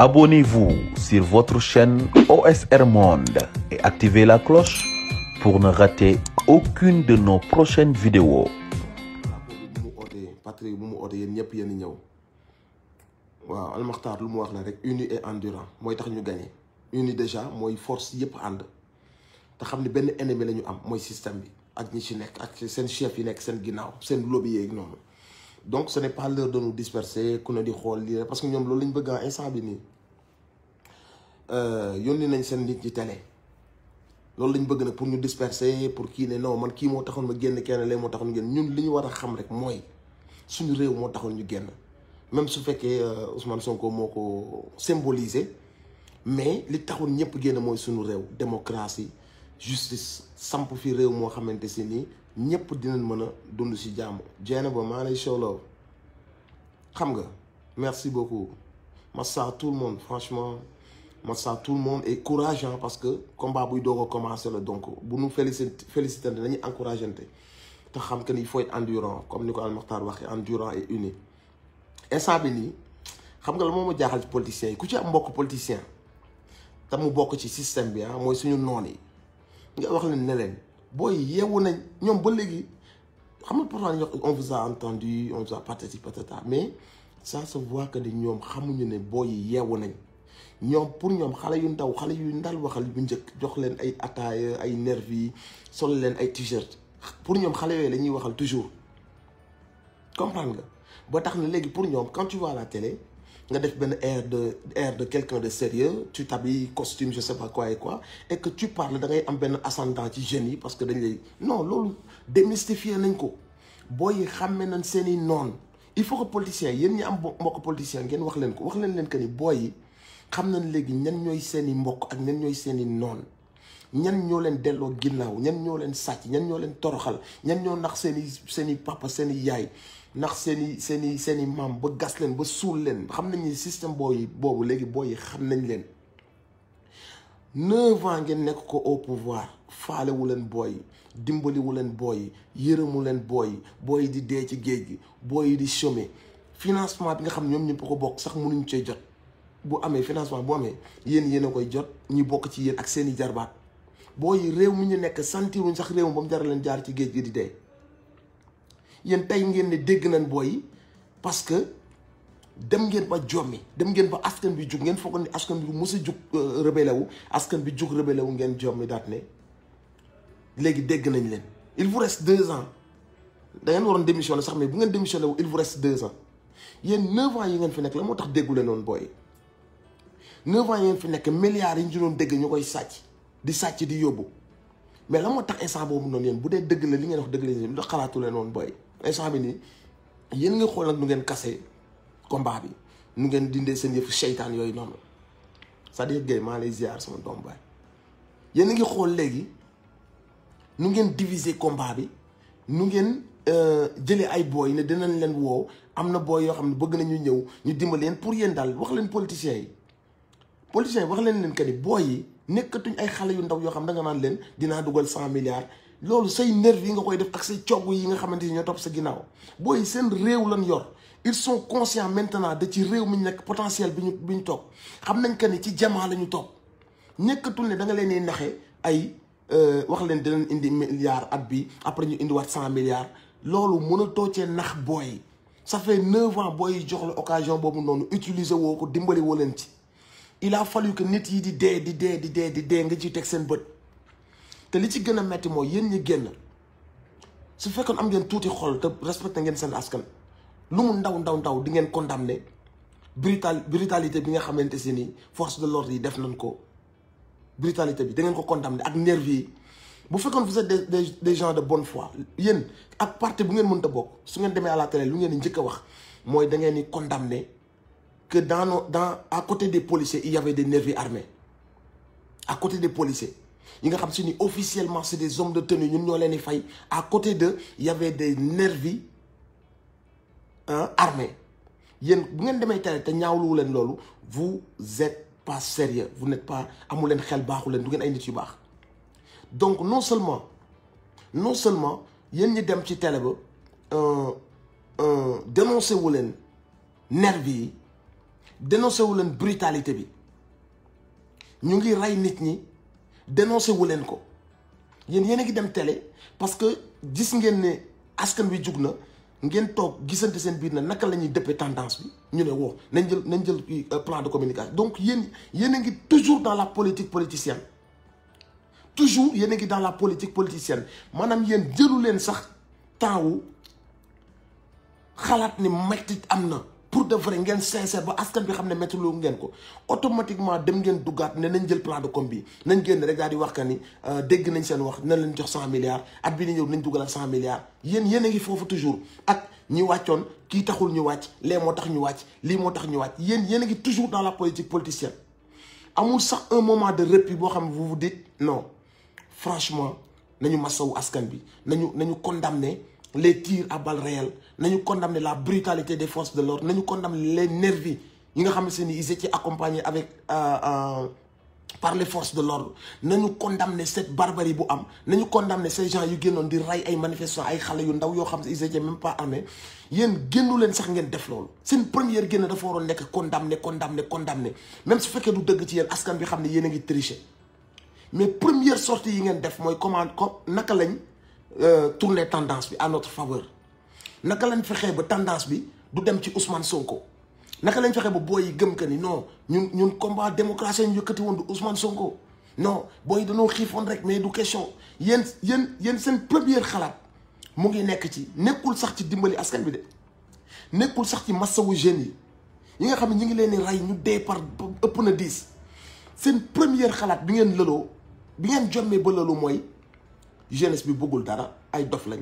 Abonnez-vous sur votre chaîne OSR Monde et activez la cloche pour ne rater aucune de nos prochaines vidéos. Patrick bu mu oote yéen ñëpp yéen ñëw waaw Almakhtar lu mu wax la rek uni et endurant mooy tax ñu gagné uni déjà mooy force yëpp ànd te xam ne benn ennemi la ñu am mooy système bi ak ñi ci nekk ak seen chef yi nekk seen ginnaaw seen lobby yeeg noonu donc ce n'est pas l'heure de nous disperser ku ne di xool lii parce que ñoom loolu lañ bëgg a instant bi nii yónni nañ seen nit ñi télé loolu lañ bëgg nag pour ñu disperser pour kii ne non man kii moo taxoon ma génn kenn lee moo taxoon ñu génn ñun li ñu war a xam rek mooy suñu réew moo taxoon ñu génn même su fekkee Ousmane Sonko moo ko symboliser mais li taxoon ñëpp génn mooy suñu réew démocratie justice samp fi réew moo xamante si nii ñëpp dinañ mën a dund si jàmm jeene ba maa lay showloo xam nga merci beaucoup massa tout le monde franchement massa tout le monde et courage parce que combat buy doog a commencé la donc bu nu félicitante dañuy encourageante te xam que ni il faut être endurant comme ni ko Almakhtar waxee endurant et uni instant bi nii xam nga la moo ma jaaxal ci politiciens yi ku ci am mbokk politicien te mu bokk ci système bi mooy suñu noon yi nga wax leen ne leen booy yeewu nañ ñoom ba léegi xam nga pourtant ñu on vous a entendu on vous a patati patata mais ça se voit que ni ñoom xamuñu ne booy yeewu nañ ñoom pour ñoom xale yu ndaw xale yu ndal waxal bu njëkk jox leen ay ataaya ay nervi sol leen ay t-shirt pour ñoom xale yooyu la ñuy waxal toujours comprendre nga ba tax na léegi pour ñoom quand tu vois la télé nga def benn air de quelqu'un de sérieux tu t'habilles costume je sais pas quoi et quoi et que tu parles da ngay am benn ascendant ci jeunes yi parce que dañ lay non loolu démystifier nañ ko booy yi xàmme nañ seen i noon il faut que politiciens yéen ñi am mbokk politiciens ngeen wax leen ko wax leen que ni booy yi xam nañ léegi ñan ñooy seen i mbokk ak ñan ñooy seen i noon ñan ñoo leen delloo ginnaaw ñan ñoo leen sàcc ñan ñoo leen toroxal ñan ñoo nax seen i papa seen i yaay ndax seen i maam ba gas leen ba suul leen xam nañ ni système boobu léegi booy yi xam nañ leen 9 ans ngeen nekk ko au pouvoir faalewu leen booy yi dimbaliwu leen booy yi yërëmu leen booy yi di dee ci géej gi booy yi di chômer financement bi nga xam ne ñoom ñëpp ko bokk sax mënuñ cee jot bu amee financement bu amee yéen a koy jot ñi bokk ci yéen ak seen i jarbaat booy yi réew mi ñu nekk santiruñ sax réew mi ba mu jar leen jaar ci géej gi di dee yéen tey ngeen ne dégg nañ booy yi parce que dem ngeen ba jommi dem ngeen ba askan bi jug ngeen foog ni askan bi mos a jug rebelle wu askan bi jug rebelle wu ngeen jommi daat ne léegi dégg nañ leen il vous reste 2 ans da ngeen waroon démissionné sax mais bu ngeen démissionné wu il vous reste 2 ans yéen 9 ans yi ngeen fi nekk la moo tax déggu leen noonu booy 9 ans yi ngeen fi nekk milliards yi ñu doon dégg ñu koy sàcc di yóbbu mais la moo tax instant boobu noonu yéen bu dee dëgg la li ngeen wax dëgg la lu tax xalaatu leen noonu booy instant bi nii yéen nga xool nag nu ngeen kase combat bi nu ngeen dindee seen yëfu seytaan yooyu noonu c'est-à-dire gay maa lay ziar sama doom baay yéen a ngi xool léegi nu ngeen diviser combat bi nu ngeen jëlee ay booy ne dinañ leen woow am na booy yoo xam ne bëgg nañu ñëw ñu dimbali leen pour yéen daal wax leen politiciens yi wax leen que ni booy yi nekkatuñ ay xale yu ndaw yoo xam da nga naan leen dinaa dugal 100 milliards loolu say nerf yi nga koy def ak say cogg yi nga xamante ni ñoo topp sa ginnaaw booy seen réew lañ yor ils sont conscients maintenant de ci réew mi ñu nekk potentiel bi ñu toog xam nañ que ni ci jamaa la ñu toog nekkatul ne da nga leen di naxe ay wax leen dinañ indi milliards at bi après ñu indiwaat 100 milliards loolu mënatoo cee nax booy ça fait 9 ans booy yi jox la occasion boobu noonu utiliser woo ko dimbali woo leen ci il a fallu que nit yi di dee nga ciy teg seen bët te li ci gën a metti mooy yéen ñi génn su fekkoon am ngeen tuuti xol te respecté ngeen seen askan lu mu ndaw di ngeen condamné brutalité bi nga xamante si ni force de l'ordre yi def nañ ko brutalité bi da ngeen ko condamné ak nervi yi bu fekkoon vous êtes des gens de bonne foi yéen ak parti bu ngeen mënta bokk su ngeen demee à la télé lu ngeen di njëkk a wax mooy da ngeen di condamné que à côté des policiers il y avait des nervis armés à côté des policiers yi nga xam si ni officiellement c'est des hommes de tenue ñun ñoo leen di fay à côté de il y avait des nervis armés yéen bu ngeen demee télé te ñaawluwu leen loolu vous êtes pas sérieux vous n'êtes pas amu leen xel baaxu leen du ngeen ay nit yu baax donc non seulement yéen ñi dem ci télé ba dénoncé wu leen nervis yi dénoncé wu leen brutalité bi ñu ngi rey nit ñi dénoncé wu leen ko yéen a ngi dem télé parce que gis ngeen ne askan bi jug na ngeen toog gisante seen biir na naka la ñuy dëppee tendance bi ñu ne woo nañ jël plan de communication donc yéen a ngi toujours dans la politique politicienne toujours yéen a ngi dans la politique politicienne maanaam yéen jëlu leen sax temps wu xalaat ni mettit am na pour de vrai ngeen sincère ba askan bi xam ne métti lu ngeen ko automatiquement dem ngeen duggaat ne nañ jël plan de com bi nañ génn rek daal di wax ka ni dégg nañ seen wax nañ leen jox 100 milliards at bi ni ñëw nañ dugalal 100 milliards yéen a ngi foofu toujours ak ñi wàccoon kii taxul ñu wàcc lee moo tax ñu wàcc lii moo tax ñu wàcc yéen a ngi toujours dans la politique politicienne amul sax un moment de répit boo xam ne vous vous dites non franchement nañu masawu askan bi nañu condamner les tirs à balles réelles nañu condamner la brutalité des forces de l'ordre nañu condamner les nervis yi nga xam ne ils étaient accompagnés avec par les forces de l'ordre nañu condamner cette barbarie bu am nañu condamner ces gens yu génnoon di rey ay manifestants ay xale yu ndaw yoo xam ne ils étaient même pas armés yéen génnu leen sax ngeen def loolu seen première génn dafa waroon nekk condamner même su fekkee du dëgg ci yéen askan bi xam ne yéen a ngi tricher mais première sortie yi ngeen def mooy naka lañ tourner tendance bi à notre faveur naka lañ fexee ba tendance bi du dem ci Ousmane Sonko naka lañ fexee ba booy yi gëm que ni non ñun combat démocratie ñu yëkkati woon du Ousmane Sonko non booy yi dañoo xiifoon rek mais du question yéen seen première xalaat mu ngi nekk ci nekkul sax ci dimbali askan bi de nekkul sax ci massawu jeunes yi nga xam ne ñu ngi leen di rey ñu dee par ëpp na 10 seen première xalaat bi ngeen lëloo bi ngeen jommee ba lëloo mooy jeunesse bi bëggul dara ay dof lañ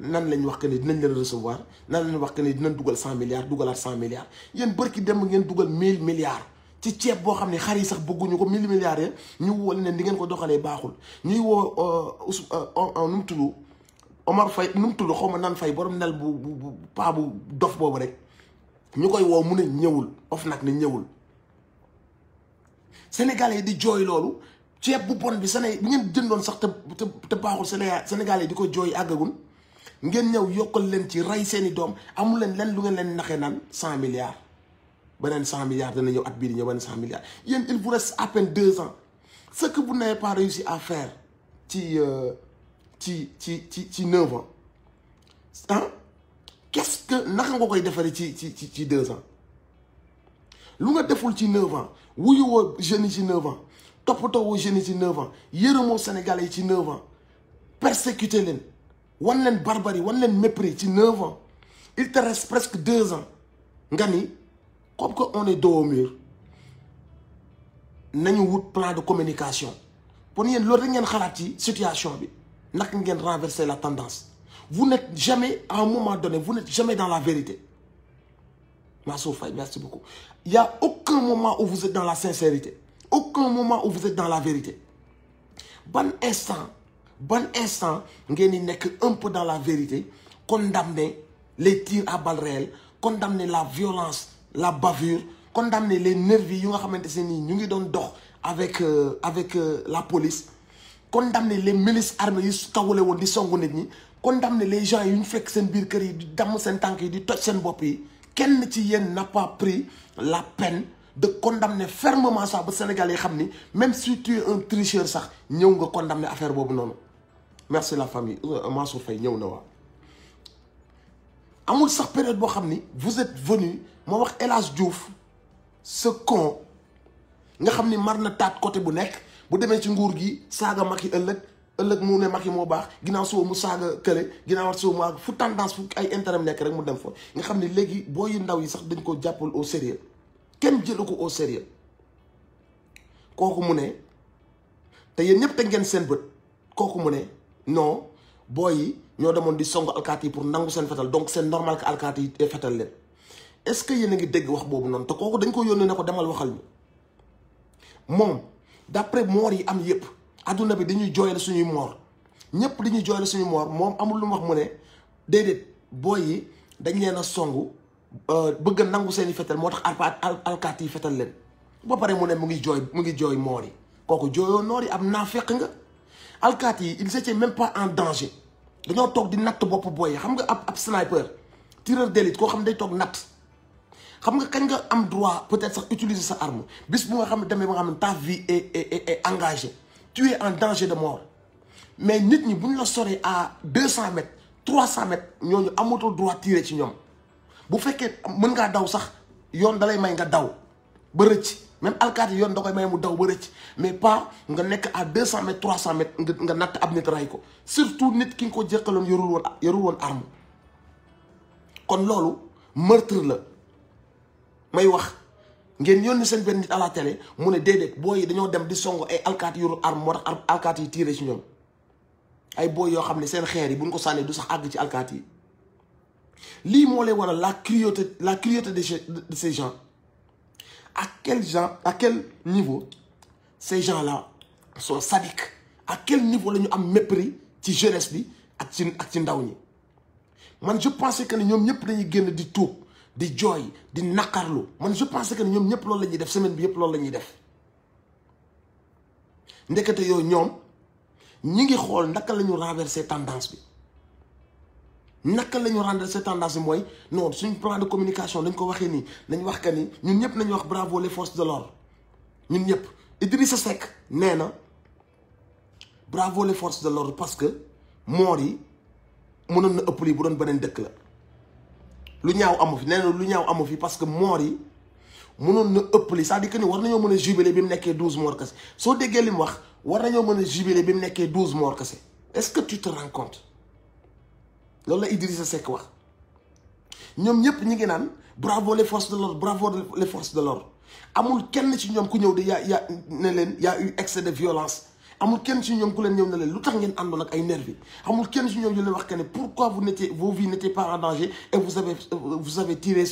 nan lañ wax que ni dinañ leen recevoir nan lañ wax que ni dinañ dugal 100 milliards dugalaat 100 milliards yéen bërki dem ngeen dugal 1000 milliards ci ceeb boo xam ne xar yi sax bëgguñu ko 1000 milliards ya ñu woo leen di ngeen ko doxalee baaxul ñuy woo nu mu tudd Omar Faye nu mu tudd xaw ma nan Faye borom nel bu paa bu dof boobu rek ñu koy woo mu ne ñëwul of nag ne ñëwul Sénégalais yi di jooy loolu ceeb bu bon bi bi ngeen jëndoon sax te baaxul Sénégalais yi di ko jooy àggagul ngeen ñëw yokkal leen ci rey seeni doom amul leen lenn lu ngeen leen naxee naan 100 milliards beneen 100 milliards dana ñëw at bii di ñëw beneen 100 milliards yéen il vous reste à peine 2 ans ce que vous n'avez pas réussi à faire ci 9 ans ah qu'est-ce que naka nga koy defaree ci 2 ans lu nga deful ci 9 ans wuyu woo jeunes yi ci 9 ans toppatoo woo jeunes yi ci 9 ans yërëmoo Sénégalais yi ci 9 ans persécuté leen wan leen barbarie wan leen mépris ci 9 ans il te reste presque 2 ans nga ni comme que on est dos au mur nañu wut plan de communication pour yéen loolu rek ngeen xalaat ci situation bi naka ngeen renverser la tendance vous n'êtes jamais à un moment donné vous n'êtes jamais dans la vérité Mansour Faye merci beaucoup il y a aucun moment où vous êtes dans la sincérité aucun moment où vous êtes dans la vérité ban instant ngeen di nekk un peu dans la vérité condamner les tirs à balles réelles condamner la violence la bavure condamner les nervis yu nga xamante ne nii ñu ngi doon dox avec la police condamner les milices armées yu tawale woon di songu nit ñi condamner les gens yu ñu fekk seen biir kër yi di damm seen tànk yi di toj seen bopp yi kenn ci yéen n'a pas pris la peine de condamner fermement ça ba Sénégalais yi xam ni même si tu es un tricheur sax ñëw nga condamner affaire boobu noonu merci la famille Mansour Faye ñëw na waa amul sax période boo xam ni vous êtes venu moo wax El Hadj Diouf ce con nga xam ni mar na taat côté bu nekk bu demee ci nguur gi saaga Macky ëllëg mu ne Macky moo baax ginnaaw suba mu saaga kële ginnaaw suba mu fu tendance fu ay intérêt nekk rek mu dem fa nga xam ni léegi booy ndaw yi sax dañ ko jàppal au sérieux kenn jëlu ko au sérieux kooku mu ne te yéen ñëpp teg ngeen seen bët kooku mu ne non booy yi ñoo demoon di songu alkaati yi pour nangu seen fetal donc c'est normal que alkaati yi fetal leen est-ce que yéen a ngi dégg wax boobu noonu te kooku dañ ko yónnee ne ko demal waxal ñu moom d'après moor yi am yëpp adduna bi dañuy jooyal suñuy moor ñëpp dañuy jooyal suñuy moor moom amul lu mu wax mu ne déedéet booy yi dañ leen a songu bëgg a nangu seen i fetal moo tax alkaati yi fetal leen ba pare mu ne mu ngi jooy moor yi kooku jooyoo noor yi am naa fekk nga alkaati yi ils étaient même pas en danger dañoo toog di natt bopp booy yi xam nga ab sniper tireur d'élite koo xam ne day toog natt xam nga kañ nga am droit peut-être sax utiliser sa arme bis bu nga xam ne demee ba nga xam ne ta vie est engagée, tu es en danger de mort. mais nit ñi bu ñu la soree à 200 mètres 300 mètres ñooñu amatul droit tirer ci ñoom. bu fekkee mën ngaa daw sax yoon dalay may nga daw ba rëcc, même alkaati yoon da koy may mu daw ba rëcc, mais pas nga nekk à 200 mètres 300 mètres nga natt ab nit ray ko, surtout nit ki nga ko jëkkaloon yorul woon arme. kon loolu meurtre la. may wax ngeen yónni seen benn nit à la télé mu ne déedéet booy yi dañoo dem di songo ay alkaati yorul arme moo tax alkaati yi tiré ci ñoom. ay booy yoo xam ne seen xeer yi buñ ko sànnee du sax àgg ci alkaati yi. lii moo lay waral la cruauté de ces gens. à quel niveau ces gens-là sont sadiques, à quel niveau la ñu am mépris ci jeunesse bi ak ci ndaw ñi. man je pensais que ne ñoom ñëpp dañuy génn di tuub di jooy di naqarlu. man je pensais que ne ñoom ñëpp loolu la ñuy def, semaine bi yëpp loolu la ñuy def. ndekete yooyu ñoom ñi ngi xool naka la ñu renverser tendance bi. naka la ñu renverser tendance bi mooy non suñ plan de communication dañ ko waxee nii nañ wax que ni ñun ñëpp nañu wax bravo les forces de l'ordre. ñun ñëpp Idrissa Seck nee na bravo les forces de l'ordre parce que moor yi mënoon na ëpp lii bu doon beneen dëkk la. lu ñaaw amu fi nee na lu ñaaw amu fi parce que moor yi mënoon na ëpp lii c'est-à-dire que ni war nañoo mën a jubiler bi mu nekkee 12 morts kese. soo déggee li mu wax war nañoo mën a jubiler bi mu nekkee 12 morts kese. est-ce que tu te rends compte loolu la Idrissa Seck wax. ñoom ñëpp ñi ngi naan bravo les forces de l'ordre, bravo les forces de l'ordre. amul kenn ci ñoom ku ñëw de yaa ne leen y a eu excès de violence. amul kenn ci ñoom ku leen ñëw ne leen lu tax ngeen àndoon ak ay nervis. amul kenn ci ñoom yu leen wax que ne pourquoi vos vies n'étaient pas en danger et vous avez tiré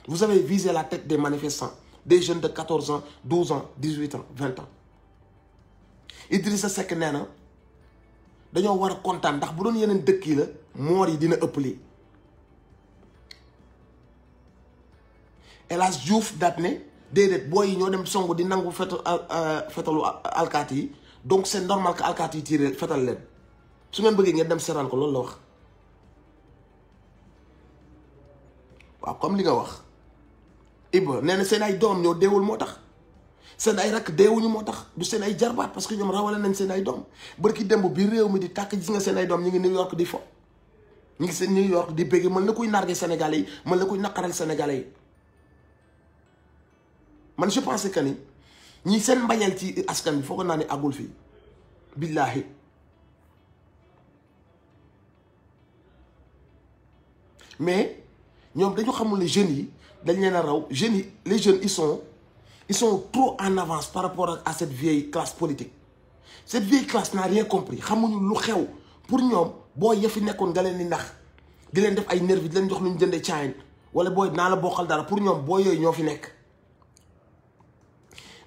vous avez visé la tête des manifestants, des jeunes de 14 ans 12 ans 18 ans 20 ans. Idrissa Seck nee na dañoo war a kontaan ndax bu doon yeneen dëkk yi la moor yi dina ëpp lii. El Hadj Diouf daat ne déedéet booy yi ñoo dem songu di nangu fetalu alkaati yi donc c'est normal que alkaati yi tiré fetal leen. su ngeen bëggee ngeen dem seetaan ko loolu la wax. waaw comme li nga wax Iba nee na seen ay doom ñoo deewul moo tax seen ay rakk deewuñu moo tax du seen ay jarbaat parce que ñoom rawale nañ seen ay doom. barki démb bi réew mi di tàkk gis nga seen ay doom ñu ngi New York di fo ñu ngi seen New York di bëgg mën na kuy narge Sénégalais yi mën na kuy naqaral Sénégalais yi. man je pensais que ni ñi seen mbañal ci askan bi foog naa ne àggul fii billaahi. mais ñoom dañu xamul ne jeunes yi dañ leen a raw jeunes yi les jeunes ils sont trop en avance par rapport à cette vieille classe politique. cette vieille classe n'a rien compris xamuñu lu xew pour ñoom boo yafi nekkoon nga leen di nax di leen def ay nervi di leen jox lu ñu jëndee caayin wala booy naa la bokkal dara pour ñoom boo yooyu ñoo fi nekk.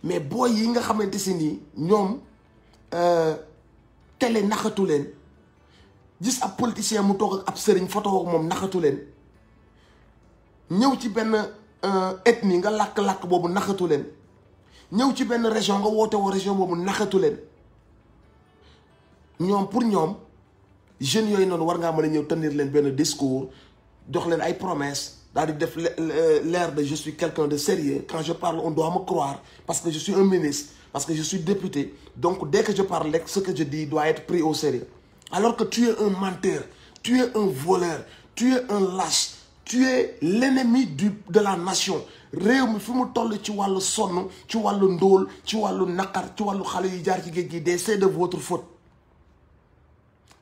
mais booy yi nga xamante si nii ñoom télé naxatu leen gis ab politicien mu toog ak ab sëriñ photo ak moom naxatu leen ñëw ci benn ethnie nga làkk-làkk boobu naxatu leen ñëw ci benn région nga woote woo région boobu naxatu leen. ñoom pour ñoom jeunes yooyu noonu war ngaa mën a ñëw tenir leen benn discours jox leen ay promesses daal di def l'air de je suis quelqu'un de sérieux quand je parle on doit me croire parce que je suis un ministre parce que je suis député donc dès que je parle ce que je dis doit être pris au sérieux alors que tu es un menteur, tu es un voleur, tu es un lâche, tu es l'ennemi de la nation. réew mi fi mu toll ci wàllu sonn ci wàllu ndóol ci wàllu naqar ci wàllu xale yu jaar ci géej gi c'est de votre faute.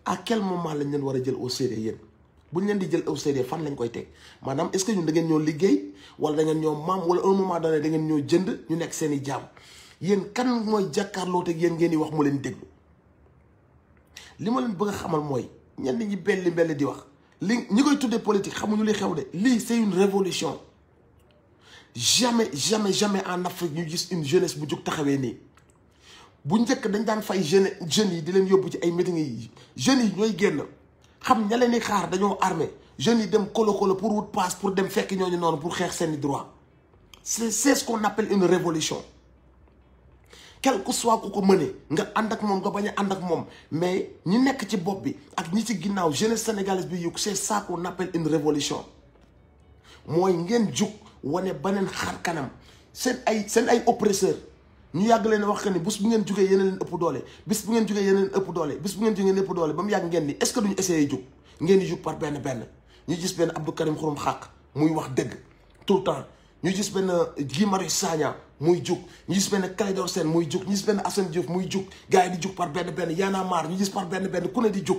à quel moment lañ leen war a jël au sérieux yéen bu ñu leen di jël au sérieux fan lañ koy teg maanaam est-ce que ñun da ngeen ñoo liggéey wala da ngeen ñoo maam wala un moment donné da ngeen ñoo jënd ñu nekk seen i jaam yéen kan mooy jàkkaarloo teg yéen ngeen di wax mu leen déglu. li ma leen bëgg a xamal mooy ñenn ñi belli di wax li ñi koy tuddee politique xamuñu li xew de lii c'est une révolution jamais en Afrique ñu gis une jeunesse bu jóg taxawee nii. bu njëkk dañ daan fay jeunes yi di leen yóbbu ci ay meeting yi jeunes yi ñooy génn xam ña leen di xaar dañoo armé jeunes yi dem kolo pour wut passe pour dem fekk ñooñu noonu pour xeex seeni droit c'est ce qu'on appelle une révolution quel que soit ku ko mënee nga ànd ak moom nga bañ a ànd ak moom mais ñi nekk ci bopp bi ak ñi ci ginnaaw jeunesse sénégalaise bi yëg c'est ça qu'on appelle une révolution mooy ngeen jug wane beneen xar kanam seen ay oppresseur ñu yàgg leen wax que ni bis bu ngeen jugee yeneen leen ëpp doole bis bu ngeen jugee yeneen ëpp doole bis bu ngeen jugee ëpp doole ba mu yàgg ngeen ni est-ce que duñu essayer jug ngeen di jug par benn ñu gis benn Abdou Karim Xurum Xaq muy wax dëgg tout le temps ñu gis benn Guy Marius Sagna muy jug ñu gis benn Clédor Sène muy jug ñu gis benn Assane Diouf muy jug gars yi di jug par benn Y'en a marre ñu gis par benn ku ne di jug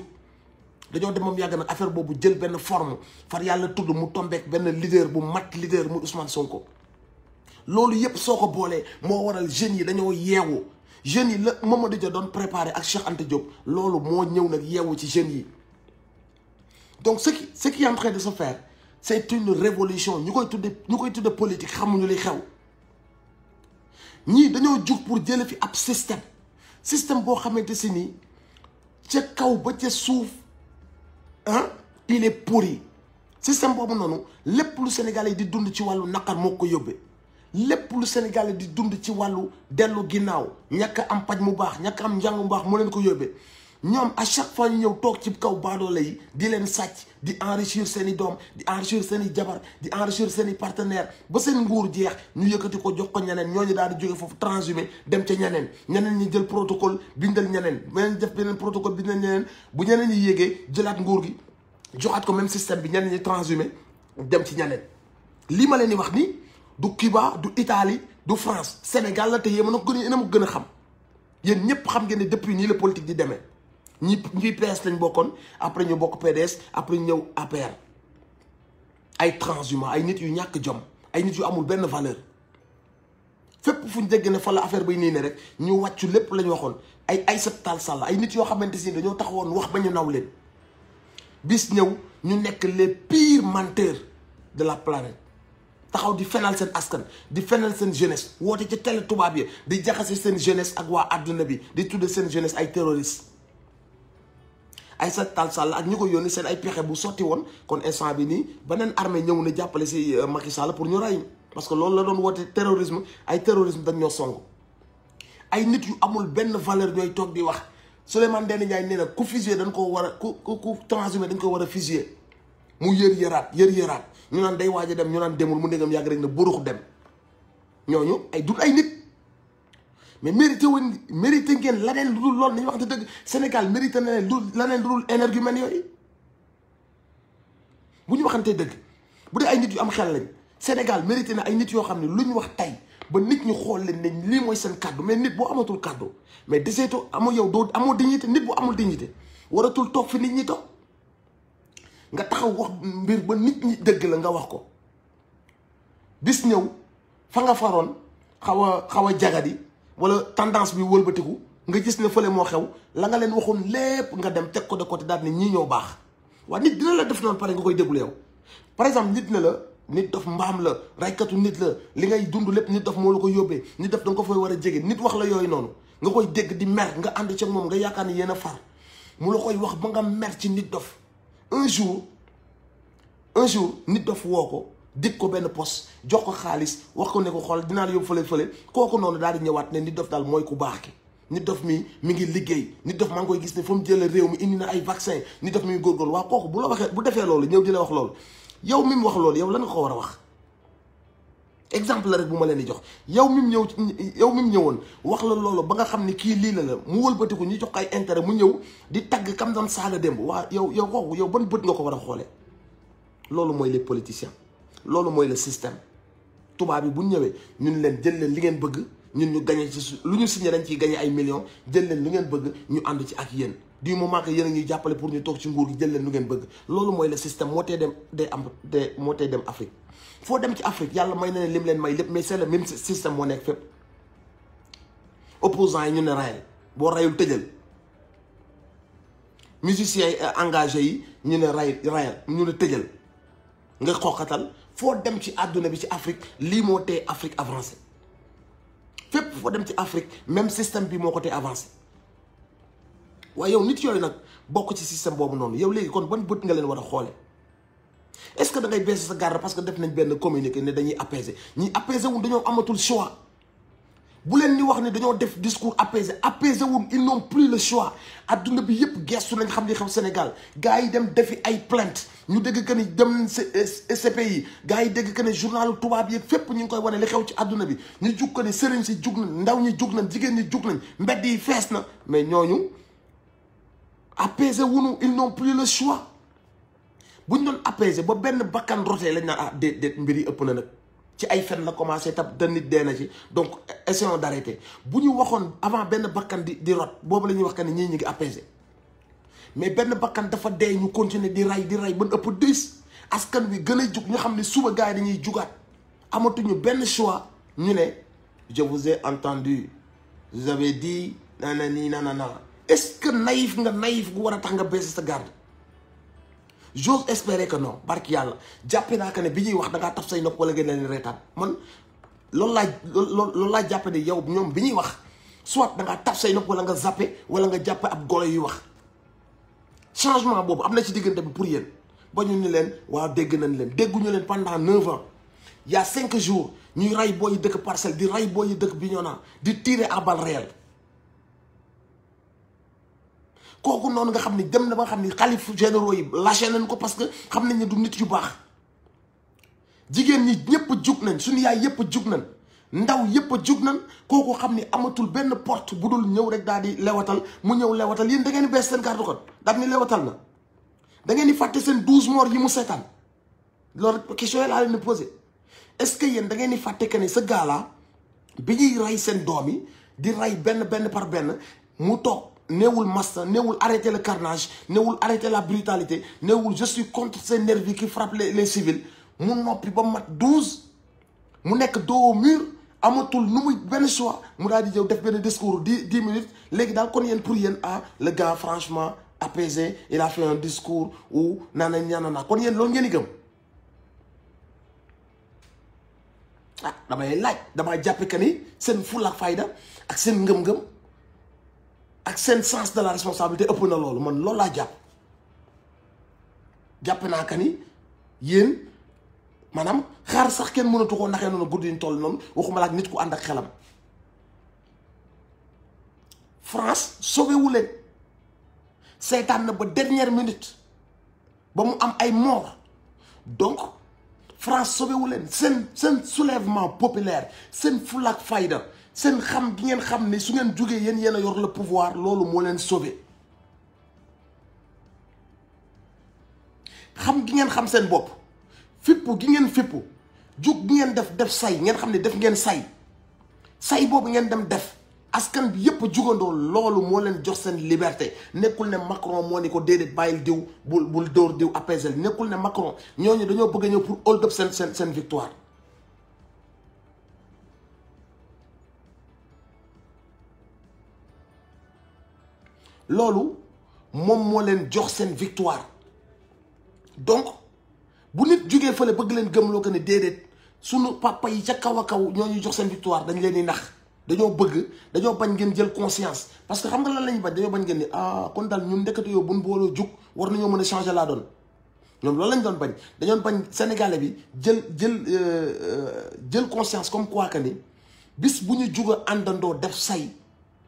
dañoo dem moom yàgg nag affaire boobu jël benn forme far yàlla tudd mu tombeek benn leader bu mat leader muy Ousmane Sonko loolu yëpp soo ko boolee moo waral jeunes yi dañoo yeewu jeunes yi la Mamadou Dia doon préparé ak Cheikh Anta Diop loolu moo ñëw nag yeewu ci jeunes yi donc ce qui est en train de se faire c'est une révolution ñu koy tudde politique xamuñu li xew ñii dañoo jug pour jële fi ab système boo xamante si nii ca kaw ba ca suuf il est pourri système boobu noonu lépp lu Sénégalais yi di dund ci wàllu naqar moo ko yóbbee lépp lu Sénégalais di dund ci wàllu dellu ginnaaw ñàkk am paj mu baax ñàkk am njàng mu baax moo leen ko yóbbee ñoom à chaque fois ñu ñëw toog ci kaw baadoole yi di leen sàcc di enrichir seen i doom di enrichir seen i jabar di enrichir seen i partenaire ba seen nguur jeex ñu yëkkati ko jox ko ñeneen ñooñu daal di jóge foofu transhumé dem ca ñeneen ñi jël protocole bindal ñeneen beneen def beneen protocole bindal ñeneen bu ñeneen ñi yéegee jëlaat nguur gi joxaat ko même système bi ñeneen ñi transhumé dem ci ñeneen lii ma leen di wax ni du Cuba du Italie du France Sénégal la te yéen a ko gën a xam yéen ñëpp xam ngeen ne depuis nii la politique di demee ñi PS lañ bokkoon après ñu bokk PDS après ñu ñëw APR ay transhumants ay nit yu ñàkk jom ay nit yu amul benn valeur fépp fu ñu dégg ne fa la affaire bay nii ne rek ñu wàccu lépp la ñu waxoon ay Aïssata Tall Sall ay nit yoo xamante si dañoo taxawoon wax ba ñu naw leen bis ñëw ñu nekk les pires menteurs de la planète taxaw di fenal seen askan di fenal seen jeunesse woote ci télé tubaab yi di jaxase seen jeunesse ak waa adduna bi di tudde seen jeunesse ay terroristes Aïssata Tall Sall ak ñi ko yónni seen ay pexe bu sotti woon kon instant bi nii beneen armée ñëw na jàppale si Macky Sall pour ñu rey parce que loolu la doon woote terrorisme ay terrorisme dañ ñoo song ay nit yu amul benn valeur ñooy toog di wax Souleymane Ndéné Ndiaye nee na ku fusillé dañ ko war a ku transhumé dañ ko war a fusillé mu yëraat ñu naan day waaj a dem ñu naan demul mu ndegam yàgg rek na burux dem ñooñu ay dul ay nit mais mérité ngeen laneen lu dul loolu nañu wax te dëgg Sénégal mérité na leen laneen lu dul énergumène yooyu bu ñu waxantee dëgg bu dee ay nit yu am xel lañ Sénégal mérité na ay nit yoo xam ne lu ñu wax tey ba nit ñu xool leen ne lii mooy seen kàddu mais nit boo amatul kàddu mais deseetu amoo yow doo amoo dignité nit bu amul dignité waratul toog fi nit ñi toog nga taxaw wax mbir ba nit ñi dëgg la nga wax ko bis ñëw fa nga faroon xaw a jagadi wala tendance bi wëlbatiku nga gis ne fële moo xew la nga leen waxoon lépp nga dem teg ko de côté daal ne ñii ñoo baax waaye nit dina la def noonu pare nga koy déglu yow par exemple nit ne la nit dof mbaam la raykatu nit la li ngay dund lépp nit dof moo la ko yóbbee nit dof da nga ko fay war a jege nit wax la yooyu noonu nga koy dégg di mer nga ànd ci moom nga yaakaar ne yéen a far mu la koy wax ba nga mer ci nit dof un jour nit dof woo ko dig ko benn poste jox ko xaalis wax ko ne ko xool dinaa la yóbbu fële kooku noonu daal di ñëwaat ne nit dof daal mooy ku baax ki nit dof mi ngi liggéey nit dof maa ngi koy gis ne fa mu jëlee réew mi indi na ay vaccin nit dof mi ngi góorgóorlu waa kooku bu la waxee bu defee loolu ñëw di la wax loolu yow mi mu wax loolu yow lan nga ko war a wax exemple la rek bu ma leen di jox yow mi mu ñëwoon wax la loolu ba nga xam ne kii lii la mu wëlbatiku ñu jox ko ay intérêt mu ñëw di tagg kam doon saaga démb waa yow kooku yow ban bët nga ko war a xoolee loolu mooy les politiciens loolu mooy le système tubaab bi bu ñëwee ñun leen jël leen li ngeen bëgg ñun ñu gagné ci lu ñu signé dañ ciy gagné ay millions jël leen lu ngeen bëgg ñu ànd ci ak yéen du moment que yéen a ñuy jàppale pour ñu toog ci nguur gi jël leen lu ngeen bëgg loolu mooy le système moo tee dem Afrique foo dem ci Afrique yàlla may na leen lim leen may lépp mais c'est le même système moo nekk fépp opposants yi ñu ne rayal boo rayul tëjal musiciens yi engagés yi ñu ne rayal ñu ne tëjal nga xoqatal foo dem ci àdduna bi ci Afrique lii moo tee Afrique avancé fépp foo dem ci Afrique même système bi moo ko tee avancé waaye yow nit yooyu nag bokk ci système boobu noonu yow léegi kon ban bët nga leen war a xoole est-ce que da ngay baisser sa garde parce que def nañ benn communiqué ne dañuy apaiser ñi apaiser wu dañoo amatul choix bu leen ni wax ne dañoo def discours apaisé wul, ils n'ont plus le choix. adduna bi yëpp gestu nañ xam li xew Sénégal gars yi dem defi ay plainte ñu dégg que ni dem CPI gars yi dégg que ne journalu tubaab yi fépp ñu ngi koy wane li xew ci adduna bi ñu jug ko ne sëriñ si jug nañ ndaw ñi jug nañ jigéen ñi jug nañ mbedd yi fees na mais ñooñu apaisé wunu, ils n'ont plus le choix. bu ñu doon apaisé ba benn bakkan rotee lañ naan déet mbir yi ëpp na nag ci ay fen la commencé tab te nit dee na ci donc essayons d'arrêter bu ñu waxoon avant benn bakkan di rot boobu la ñuy wax que ne ñii ñu ngi apaisé mais benn bakkan dafa dee ñu continuer di rey ba ëpp 10 askan wi gën a jug ñu xam ne suba gars yi dañuy jugaat amatuñu benn choix ñu ne je vous ai entendu vous avez dit nanana est-ce que naïf gu war a tax nga baisser sa garde. J'ose espérer que non barki yàlla jàppe naa que ne bi ñuy wax da ngaa taf say nopp wala ngeen leen reetaan man loolu laa jàppe ne yow ñoom bi ñuy wax soit da ngaa taf say nopp wala nga zappe wala nga jàppe ab golo yuy wax changement boobu am na ci diggante bi pour yéen ba ñu ni leen waaw dégg nañ leen dégguñu leen pendant 9 ans il y a 5 jours ñuy rey booy yi dëkk Parcelles di rey booy yi dëkk Bignona di tirer à balles réelles kooku noonu nga xam ni dem na ba nga xam ni xalif généraux yi lâché nañ ko parce que xam nañ ne du nit yu baax jigéen ñi ñëpp jug nañ suñu yaay yëpp jug nañ ndaw yëpp jug nañ kooku xam ni amatul benn porte bu dul ñëw rek daal di lewatal mu ñëw lewatal yéen da ngeen di bees seen garde code daal ni lewatal na da ngeen di fàtte seen 12 morts yi mu seetaan loolu question yi laa leen di posé est-ce que yéen da ngeen di fàtte que ne ce gars là bi ñuy rey seen doom yi di rey benn par benn mu toog. Néewul massa néewul arrêter le carnage néewul arrêter la brutalité néewul je suis contre ces nervis qui frappent les civils mu noppi ba mat 12 mu nekk dos au mur amatul nu muy benn choix mu daal di jëw def benn discours 10 minutes léegi daal kon yéen pour yéen le gars franchement apaisé il a fait un discours où ñaanana kon yéen loolu ngeen di gëm damay laaj damaa jàppe que ni seen fulla ak fayda ak seen ngëm-ngëm ak seen sens de la responsabilité ëpp na loolu man loolu laa jàpp naa que ni yéen maanaam xaar sax kenn mënatu koo naxee noonu guddi ñu toll noonu waxuma la ak nit ku ànd ak xelam. France sauvé wu leen seetaan na ba dernière minute ba mu am ay mort donc France sauvé wu leen seen soulèvement populaire seen fulla ak fayda. seen xam gi ngeen xam ne su ngeen jógee yéen a yor le pouvoir loolu moo leen sauvé xam gi ngeen xam seen bopp fippu gi ngeen fippu jug gi ngeen def say ngeen xam ne def ngeen say boobu ngeen dem def askan bi yëpp jugandoo loolu moo leen jox seen liberté nekkul ne Macron moo ni ko déedéet bàyyil diw bul dóor diw apaiser nekkul ne Macron ñooñu dañoo bëgg a ñëw pour hold up seen victoire. loolu moom moo leen jox seen victoire donc bu nit jógee fële bëgg leen gëmloo que ne déedéet sunu papa yi ca kaw a kaw ñoo ñu jox seen victoire dañ leen di nax dañoo bañ ngeen jël conscience parce que xam nga lan lañu bañ dañoo bañ ngeen ni kon daal ñun ndekete yow buñ booloo jug war nañoo mën a changer la donne ñoom loolu lañ doon bañ dañoon bañ sénégalais bi jël conscience comme quoi que ni bis bu ñu jug a àndandoo def say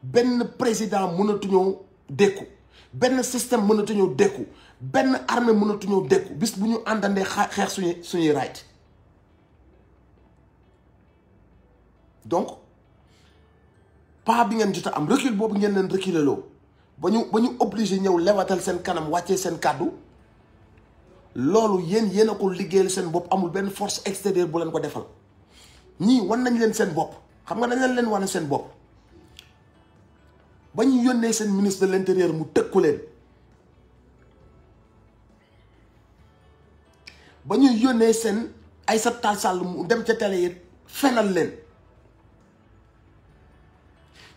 benn président mënatuñoo dékku benn système mënatuñoo dékku benn armée mënatuñoo dékku bis bu ñu àndandee xeex suñuy right donc pas bi ngeen jot a am recul boobu ngeen leen reculer loo ba ñu obligé ñëw lewatal seen kanam wàccee seen kàddu loolu yéen a ko liggéeyal seen bopp amul benn force extérieure bu leen ko defal ñii wan nañ leen seen bopp xam nga dañ leen wane seen bopp ba ñu yónnee seen ministre de l'intérieur mu tëkku leen ba ñu yónnee seen Aïssata Tall Sall mu dem ca télé yi fenal leen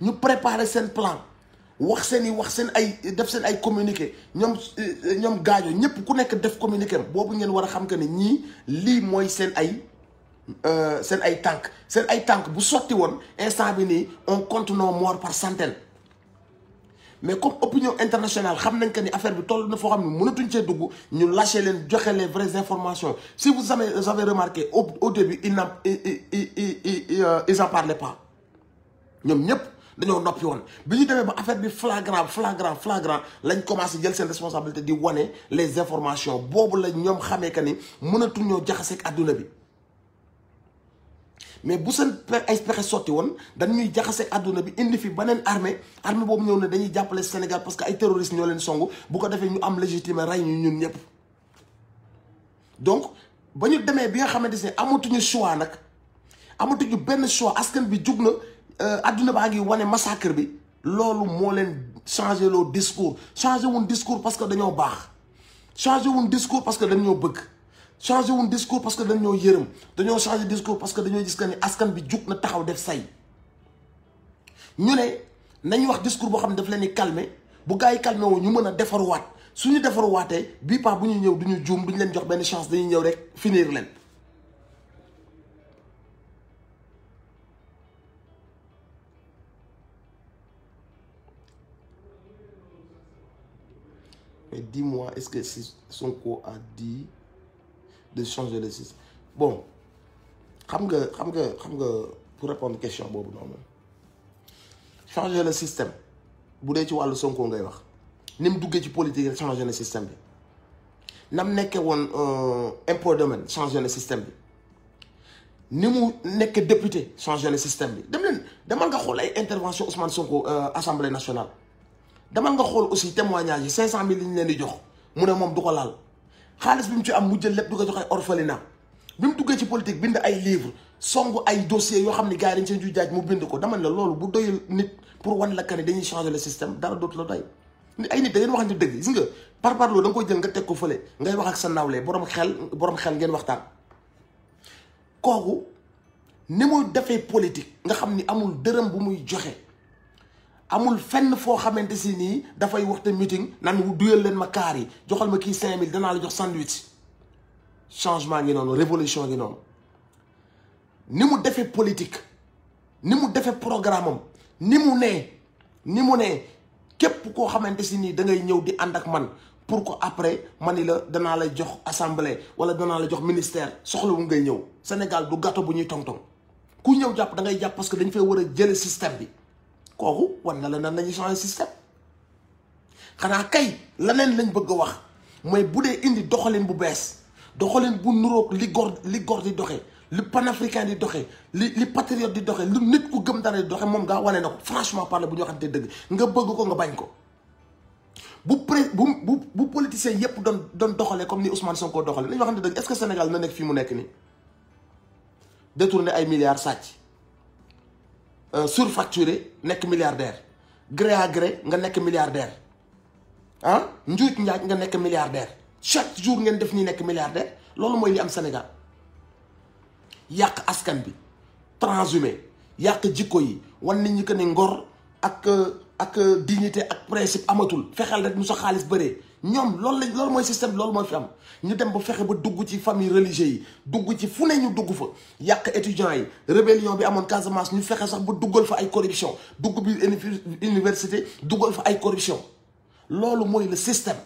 ñu préparer seen plan wax seen ay communiqué ñoom gaajo ñëpp ku nekk def communiqué boobu ngeen war a xam que ne ñii lii mooy seen ay tànk bu sotti woon instant bi nii on compte nos morts par centaines mais comme opinion internationale xam nañ que ni affaire bi toll na foo xam ne mënatuñ cee dugg ñu lâché leen joxe les vraies informations si vous avez remarqué au début ils en parlaient pas ñoom ñëpp dañoo noppi woon bi ñu demee ba affaire bi flagrant lañ commencé jël seen responsabilité di wane les informations boobu la ñoom xamee que ni mënatul ñoo jaxaseeg àdduna bi mais bu seen ay pexe sotti woon dañuy jaxaseeg àdduna bi indi fi beneen armée boobu ñëw ne dañuy jàppale Sénégal parce que ay terroristes ñoo leen songu bu ko defee ñu am légitime rey ñu ñun ñëpp donc ba ñu demee bi nga xamante ne amatuñu choix nag amatuñu benn choix askan bi jug na adduna baa ngi wane massacre bi loolu moo leen changé loo discours changé wuñ discours parce que dañoo baax changé wuñ discours parce que dañoo bëgg changé wuñ discours parce que dañoo yërëm dañoo changé discours parce que dañoo gis que ni askan bi jug na taxaw def say ñu ne nañ wax discours boo xam ne daf leen di calmer bu gars yi calmer woo ñu mën a defaruwaat suñu defaruwaatee bii paa bu ñu ñëw duñu juum duñu leen jox benn chance dañuy ñëw rek finir leen. Mais dis-moi, est-ce que Sonko a dit de changer le système? Bon, xam nga pour répondre question boobu noonu changer le système bu dee ci wàllu Sonko ngay wax ni mu duggee ci politique rek changer le système bi nam nekkee woon impôt domaine changer le système bi ni mu nekk député changer le système bi demal nga xool ay intervention Ousmane Sonko assemblée nationale. demal nga xool aussi témoignage yi 500 000 li ñu leen di jox mu ne moom du ko laal xaalis bi mu ci am mu jël lépp du ko jox ay orphelinat bi mu duggee ci politique bind ay livre songu ay dossiers yoo xam ne gars yi dañ seen juy jaaj mu bind ko dama la loolu bu doyul nit pour wan la que ne dañuy changer le système dara dootu la doy ay nit da ngeen waxante dëgg gis nga par parloo da nga koy jël nga teg ko fële ngay wax ak sa nawle borom xel ngeen waxtaan kooku ni muy defee politique nga xam ni amul dërëm bu muy joxe amul fenn foo xamante si nii dafay waxte meeting nan wu duyal leen ma kaar yi joxal ma kii 5000 danaa la jox sandwich changement ngi noonu révolution ngi noonu ni mu defee politique ni mu defee programme am ni mu ne képp koo xamante si nii da ngay ñëw di ànd ak man pour que après mani la danaa la jox assemblée wala danaa la jox ministère soxlawu ngay ñëw Sénégal du gâteau bu ñuy tong-tong ku ñëw jàpp da ngay jàpp parce que dañ fay war a jële système bi kooku wan na la nan lañuy changer système xanaa kay leneen lañ bëgg a wax mooy bu dee indi doxalin bu bees doxalin bu nuroog li gor di doxee li panafricain di doxee li patriote di doxee lu nit ku gëm dara di doxee moom ngaa wane na ko franchement parler bu ñu waxante dëgg nga bëgg ko nga bañ ko bu politicien yépp doon doxalee comme ni Ousmane Sonko doxalee nañu waxante dëgg est-ce que Sénégal na nekk fii mu nekk nii détourner ay milliards sàcc surfacturé nekk milliardaire gré à gré nga nekk milliardaire ah njuuj njaaj nga nekk milliardaire chaque jour ngeen def nii nekk milliardaire loolu mooy li am Sénégal yàq askan bi transhumé yàq jikko yi wan nit ñi que ne ngor ak dignité ak principe amatul fexeel rek mu sa xaalis bëree ñoom loolu mooy système loolu mooy fi am ñu dem ba fexe ba dugg ci famille religieux yi dugg ci fu ne ñu dugg fa yàq étudiants yi rébellion bi amoon Casamance ñu fexe sax ba duggal fa ay corruption dugg bi université duggal fa ay corruption loolu mooy le système.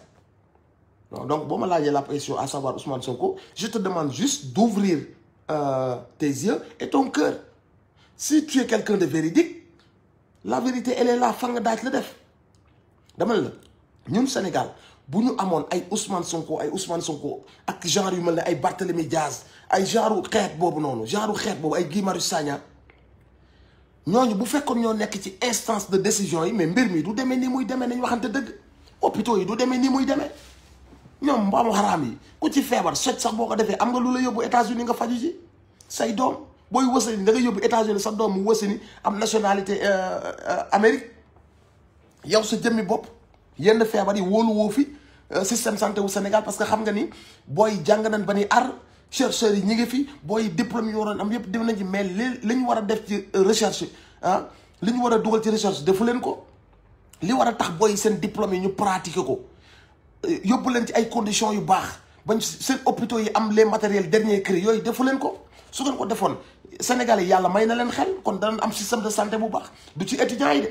Donc boo ma laajee la question à savoir Ousmane Sonko je te demande juste d'ouvrir tes yeux et ton cœur si tu es quelqu'un de véridique la vérité elle est là fa nga daaj la def dama la ñun Sénégal bu ñu amoon ay Ousmane Sonko ak genre yu mel ne ay Barthélémy Diaz ay genre xeet boobu ay Guy Marius Sagna ñooñu bu fekkoon ñoo nekk ci instance de décision yi mais mbir mi du demee ni muy demee nañ waxante dëgg hôpitaux yi du demee ni muy demee ñoom mbaamu xaraam yi ku ci feebar soj sax boo ko defee am nga lu la yóbbu États-Unis nga faju ji say doom booy wësani da nga yóbbu États-Unis sa doom mu wësani am nationalité Amérique yow sa jëmmi bopp yenn feebar yi wóolu woo fi système santé wu Sénégal parce que xam nga ni booy jàng nañ ba ni chercheurs yi ñi ngi fi booy diplôme yi waroon am yëpp def nañ ci mais li ñu war a def ci recherche li ñu war a dugal ci recherche defu leen ko li war a tax booy seen diplôme yi ñu pratiquer ko yóbbu leen ci ay conditions yu baax bañ seen hôpitaux yi am les matériels dernier cri yooyu defu leen ko su ngeen ko defoon Sénégalais yàlla may na leen xel kon danañ am système de santé bu baax du ci étudiants yi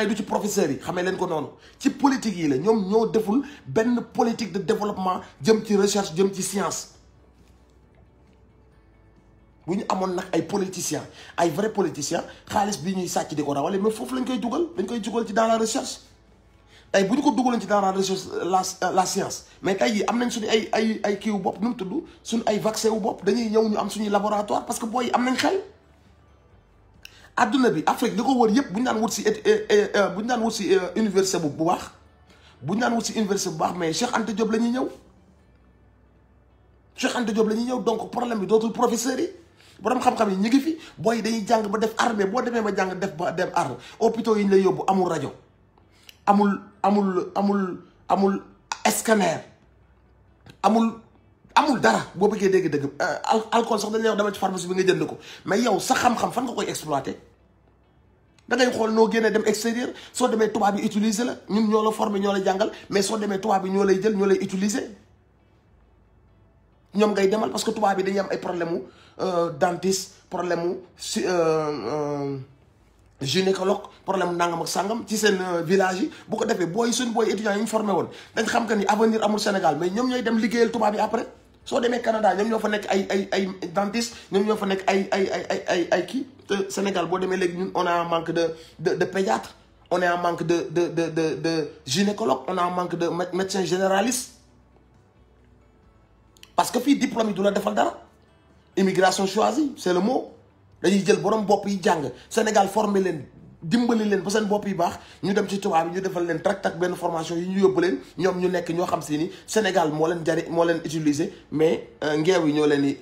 du ci professeurs yi xamee leen ko noonu ci politique yi la ñoom ñoo deful benn politique de développement jëm ci recherche jëm ci science bu ñu amoon nag ay politiciens ay vrais politiciens xaalis bi ñuy sàcc di ko rawale mais foofu lañ koy dugal dañ koy dugal ci dans la recherche tey bu ñu ko dugaloon ci dans la recherche la science mais tey jii am nañ suñu ay kii wu bopp nu mu tudd suñu ay vaccin wu bopp dañuy ñëw ñu am suñuy laboratoire parce que booy yi am nañ xel. adduna bi Afrique li ko wër yëpp bu ñu daan wut si bu ñu daan wut si université bu baax bu ñu daan wut si université bu baax mais Cheikh Anta Diop la ñuy ñëw Cheikh Anta Diop la ñuy ñëw donc problème bi dootul professeurs yi borom xam-xam yi ñu ngi fi booy yi dañuy jàng ba def armée boo demee ba jàng def ba dem arme hôpitaux yi ñu lay yóbbu amul rajo amul scanner amul dara boo bëggee dégg-dëgg alcool sax dañ lay wax dama ci pharmacie bi nga jënd ko mais yow sa xam-xam fan nga koy exploiter da ngay xool noo génnee dem extérieur soo demee tubaab bi utiliser la ñun ñoo la former ñoo la jàngal mais soo demee tubaab bi ñoo lay jël ñoo lay utiliser ñoom ngay demal parce que tubaab bi dañuy am ay problème mu dentiste problème mu gynécologue problème nangam ak sàngam ci seen village yi bu ko defee booy suñ booy étudiants yi ñu formé woon dañ xam que ni avenir amul Sénégal mais ñoom ñooy dem liggéeyal tubaab yi après soo demee Canada ñoom ñoo fa nekk ay dentiste ñoom ñoo fa nekk ay kii te Sénégal boo demee léegi ñun on a un manque de pédiatre on a un manque de gynécologue on a un manque de médecin généraliste parce que fii diplôme yi du la defal dara immigration choisie c'est le mot dañuy jël borom bopp yi jàng Sénégal formé leen dimbali leen ba seen bopp yi baax ñu dem ci tubaab yi ñu defal leen tak benn formation yi ñu yóbbu leen ñoom ñu nekk ñoo xam si ni Sénégal moo leen moo leen utiliser mais ngeew yi ñoo leen di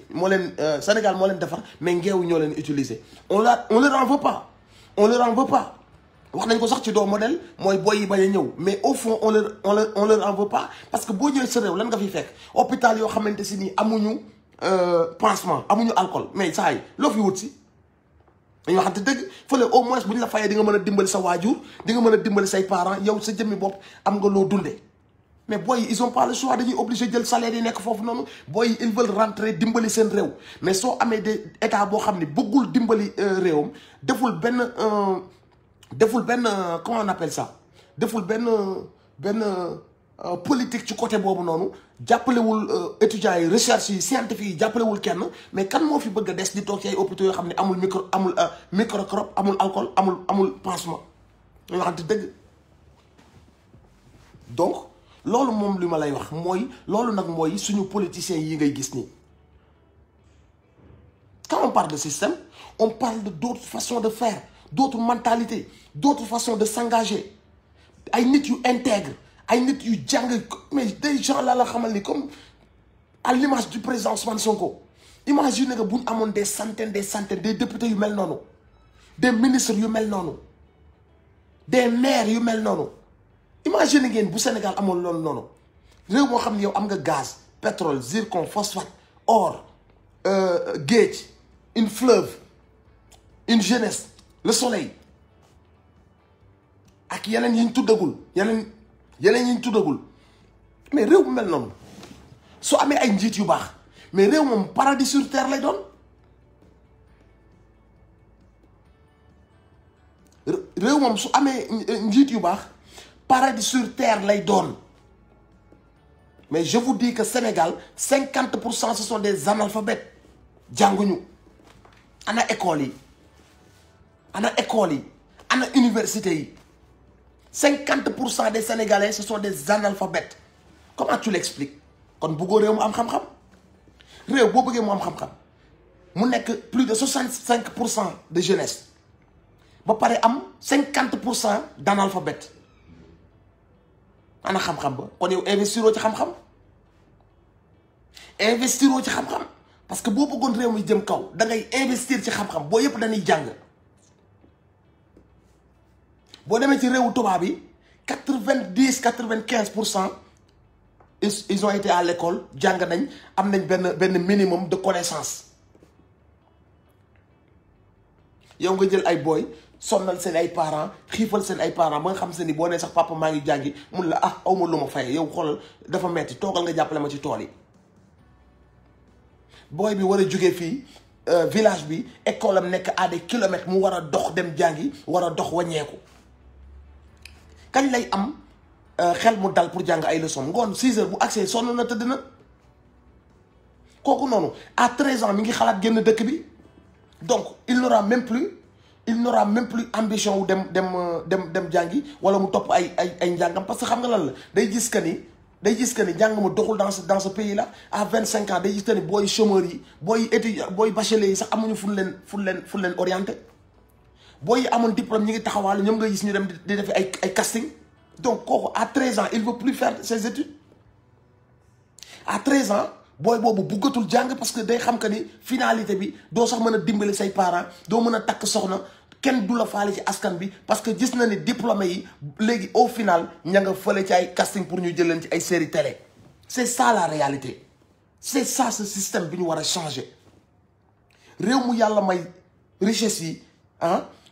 Sénégal moo leen defar mais ngeew yi ñoo leen utiliser on leur en veut pas wax nañ ko sax ci doo modèle mooy boy yi bañ a ñëw mais au fond on leur en veut pas parce que boo ñëwee sa réew lan nga fi fekk hôpital yoo xamante si nii amuñu pansement amuñu alcool mais saa yi loo fi wut si dañu waxante dëgg fële au moins bu ñu la fayee di nga mën a dimbali sa waajur di nga mën a dimbali say parents yow sa jëmmi bopp am nga loo dundee mais booy yi ils ont pas le choix dañuy obligé jël salaire yi nekk foofu noonu booy yi ils veulent rentrer dimbali seen réew mais soo amee de état boo xam ne bëggul dimbali réewam deful benn comment on appelle ça deful benn politique ci côté boobu noonu jàppalewul étudiants yi recherche yi scientifique yi jàppalewul kenn mais kan moo fi bëgg a des di toog ci ay hôpitaux yoo xam ne amul microscope amul alcool amul pansement ñu waxante dëgg donc loolu moom li ma lay wax mooy loolu nag mooy suñu politiciens yi ngay gis nii quand on parle de système on parle de d'autres façons de faire d'autres mentalités d'autres façons de s'engager ay nit yu intègre ay nit yu jàng mais des gens là la xamal ni comme à l'image du président Ousmane Sonko imagine que bu ñu amoon des centaines des députés yu mel noonu des ministres yu mel noonu des maires yu mel noonu imagine ngeen bu Sénégal amoon loolu noonu réew moo xam ne yow am nga gaz pétrole zircon phosphate or géej une fleuve une jeunesse le soleil ak yeneen yi ñu tuddagul yeneen yi ñu tuddagul mais réew bu mel noonu su amee ay njiit yu baax mais réew moom paradis sur terre lay doon réew moom su amee njiit yu baax paradis sur terre lay doon mais je vous dis que Sénégal 50% ce sont des analphabètes jànguñu ana école yi ana université yi 50% des Sénégalais ce sont des analphabètes comment tu l'expliques kon bëggoo réew mu am xam-xam réew boo bëggee mu am xam-xam mu nekk plus de 65% de jeunesse ba pare am 50% d'analphabètes ana xam-xam ba kon yow investiroo ci xam-xam parce que boo bëggoon réew mi jëm kaw da ngay investir ci xam-xam boo yëpp dañuy jàng boo demee ci réewu tubaab yi 95% ils ont été à l'école jàng nañ am nañ benn minimum de connaissance yow nga jël ay booy sonnal seen ay parents xiifal seen ay parents ba nga xam se ni boo nee sax papa maa ngi jàngi mun la awma lu ma faye yow xoolal dafa metti toogal nga jàppale ma ci tool yi booy bi war a jógee fii village bi école am nekk à des kilomètres mu war a dox dem jàngi war a dox wàññeeku kañ lay am xel mu dal pour jàng ay leçons ngoon 6 heures bu accès sonn na tëdd na kooku noonu à 13 ans mi ngi xalaat génn dëkk bi. Donc il n'aura même plus ambition wu dem jàngi wala mu topp ay njàngam parce que xam nga lan la day gis que ni njàng ma doxul dans ce pays là à 25 ans day gis que ni booy chômeurs yi booy étudiants booy bacheliers yi sax amuñu fu leen orienté booy yi amoon diplôme ñi ngi taxawaalu ñoom nga gis ñu dem di def ay casting. Donc kooku à 13 ans il veut plus faire ses études à 13 ans. booy boobu buggatul jàng parce que day xam que ni finalité bi doo sax mën a dimbali say parents doo mën a takk soxna kenn du la faale ci askan bi parce que gis na ni diplômé yi léegi au final ña nga fële ci ay casting pour ñu jël leen ci ay série télé. C'est ça la réalité c'est ça ce système bi ñu war a changer réew mu yàlla may richesse yi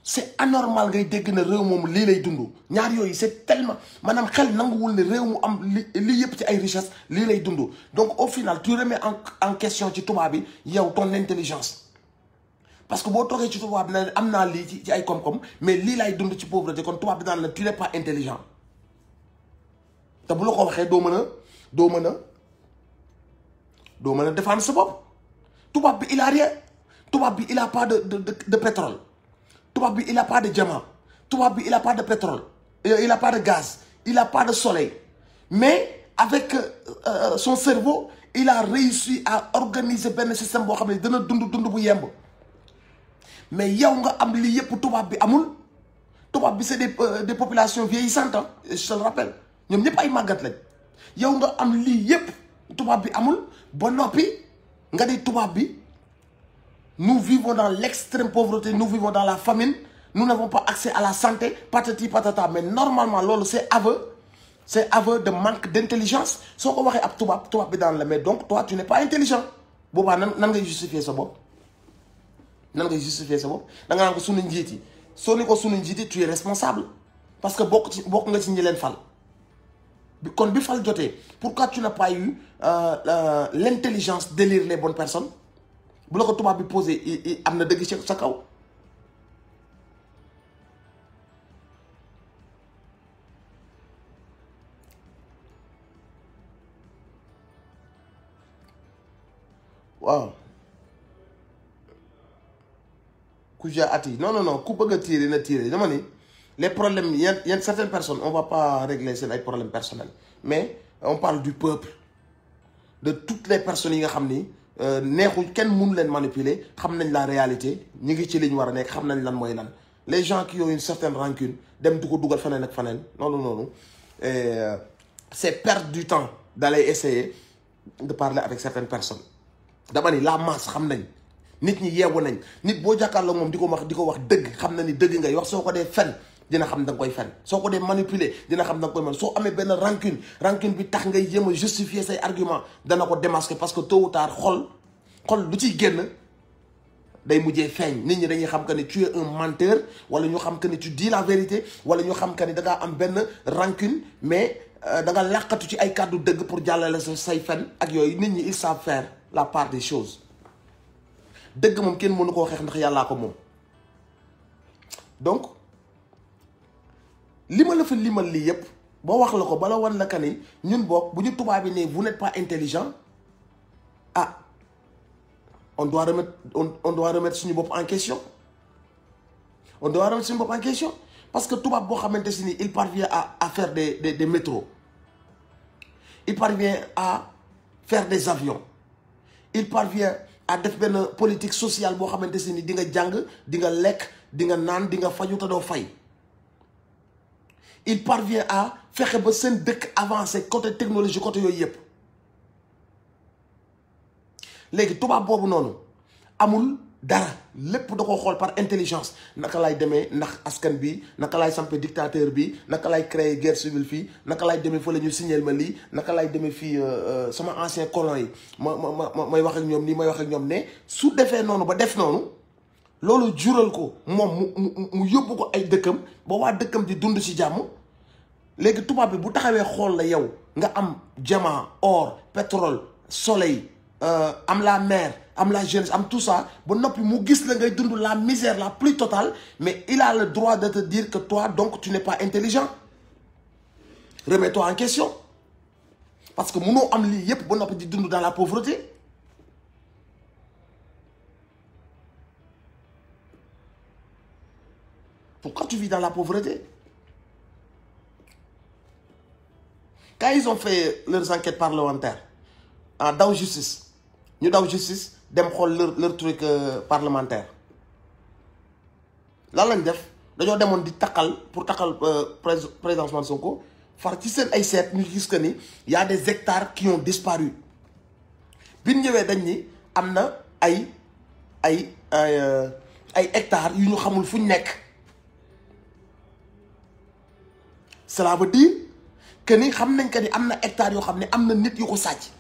c'est anormal ngay dégg na réew moom lii lay dund ñaar yooyu c'est tellement maanaam xel nanguwul ne réew mu am lii yëpp ci ay richesse lii lay dund. Donc au final tu remets en question ci tubaab bi yow ton intelligence parce que boo toogee ci tubaab bi ne am naa lii ci ay koom-koom mais lii lay dund ci pauvreté kon tubaab bi naan la tu n'es pas intelligent te bu la ko waxee doo mën a défendre sa bopp. tubaab bi il a rien tubaab bi il a pas de pétrole. tubaab bi il a pas de diamant tubaab bi il a pas de pétrole il a pas de gaz il a pas de soleil mais avec son cerveau il a réussi à organiser benn système boo xam ne dana dund bu yemb mais yow nga am lii yëpp tubaab bi amul. tubaab bi c'est des populations vieillissantes je te le rappelle ñoom ñëpp ay màggat lañ yow nga am lii yëpp tubaab bi amul ba noppi nga di tubaab bi. Nous vivons dans l'extrême pauvreté, nous vivons dans la famine, nous n'avons pas accès à la santé, patati patata. Mais normalement, loolu c'est aveu de manque d'intelligence. soo ko waxee ab tubaab bi daan la mais donc toi tu n'es pas intelligent. boobaa nan ngay justifier sa bopp da nga naan ko sunu njiit yi soo ni ko sunu njiit yi tu es responsable parce que bokk nga ci ñi leen fal. kon bi fal jotee pourquoi tu n'as pas eu l'intelligence d'élire les bonnes personnes. bu la ko tubaab bi posé am na dëgg ci sa kaw. waaw ku ja ati non ku bëgg a tirer na tirer dama ni les problèmes yenn certaines personnes on va pas régler seen ay problèmes personnels mais on parle du peuple de toutes les personnes yi nga xam ni neexuñ kenn mënu leen manipuler xam nañ la réalité ñu ngi ci li ñu war a nekk xam nañ lan mooy lan. Les gens qui ont une certaine rancune dem di ko dugal feneen ak feneen noonu c'est perdre du temps d'aller essayer de parler avec certaines personnes. dama ni la masse xam nañ nit ñi yeewu nañ nit boo jàkkaarloo moom di ko wax dëgg xam na ni dëgg ngay wax soo ko dee fen dina xam da nga koy fen soo ko dee manipuler dina xam da nga koy man soo amee benn rancune bi tax ngay jéem a justifier say argument dana ko démasquer parce que tôt ou tard xol lu ciy génn day mujjee feeñ nit ñi dañuy xam que ni tu es un menteur wala ñu xam que ni tu dis la vérité wala ñu xam que ni da ngaa am benn rancune mais da nga làqatu ci ay kàddu dëgg pour jàllale say fen ak yooyu nit ñi ils savent faire la part des choses. dëgg moom kenn mënu koo xeex ndax yàllaa ko moom donc li ma la fa limal lii yépp boo wax la ko bala wan la ka ni ñun boog bu ñu tubaab bi ne vous n'êtes pas intelligent on doit remettre suñu bopp en question parce que tubaab boo xamante si ni il parvient à faire des métros il parvient à faire des avions il parvient à def benn politique sociale boo xamante si ni di nga jàng di nga lekk di nga naan di nga faju te doo fay il parvient à fexe ba seen dëkk avancé côté technologie côté yooyu yëpp léegi tubaab boobu noonu amul dara lépp da ko xool par intelligence naka lay demee ndax askan bi naka lay sampe dictateur bi naka lay créer guerre civile fii naka lay demee fa la ñu signal ma lii naka lay demee fii sama ancien colon yi may wax ak ñoom nii may wax ak ñoom ne su defee noonu ba def noonu loolu jural ko moom mu yóbbu ko ay dëkkam ba waa dëkkam di dund ci jàmm léegi tubaab bi bu taxawee xool la yow nga am diamant or pétrole soleil am la mer am la jeunesse am tout ça ba noppi mu gis la ngay dund la misère la plus totale mais il a le droit de te dire que toi donc tu n'es pas intelligent remets-toi en question parce que munoo am lii yépp ba noppi di dund dans la pauvreté Pourquoi tu vis dans la pauvreté? Quand ils ont fait leurs enquêtes parlementaires daw justice ñu daw justice dem xool leur truc parlementaire lan lañ def dañoo demoon di takkal pour takkal président Ousmane Sonko far ci seen ay seet ñu gis que ni y a des hectares qui ont disparu bi ñu ñëwee dañ ni am na ay hectares yu ñu xamul fu ñu nekk. Cela veut dire que ni xam nañ que ni am na hectares yoo xam ne am na nit yu ko sàcc.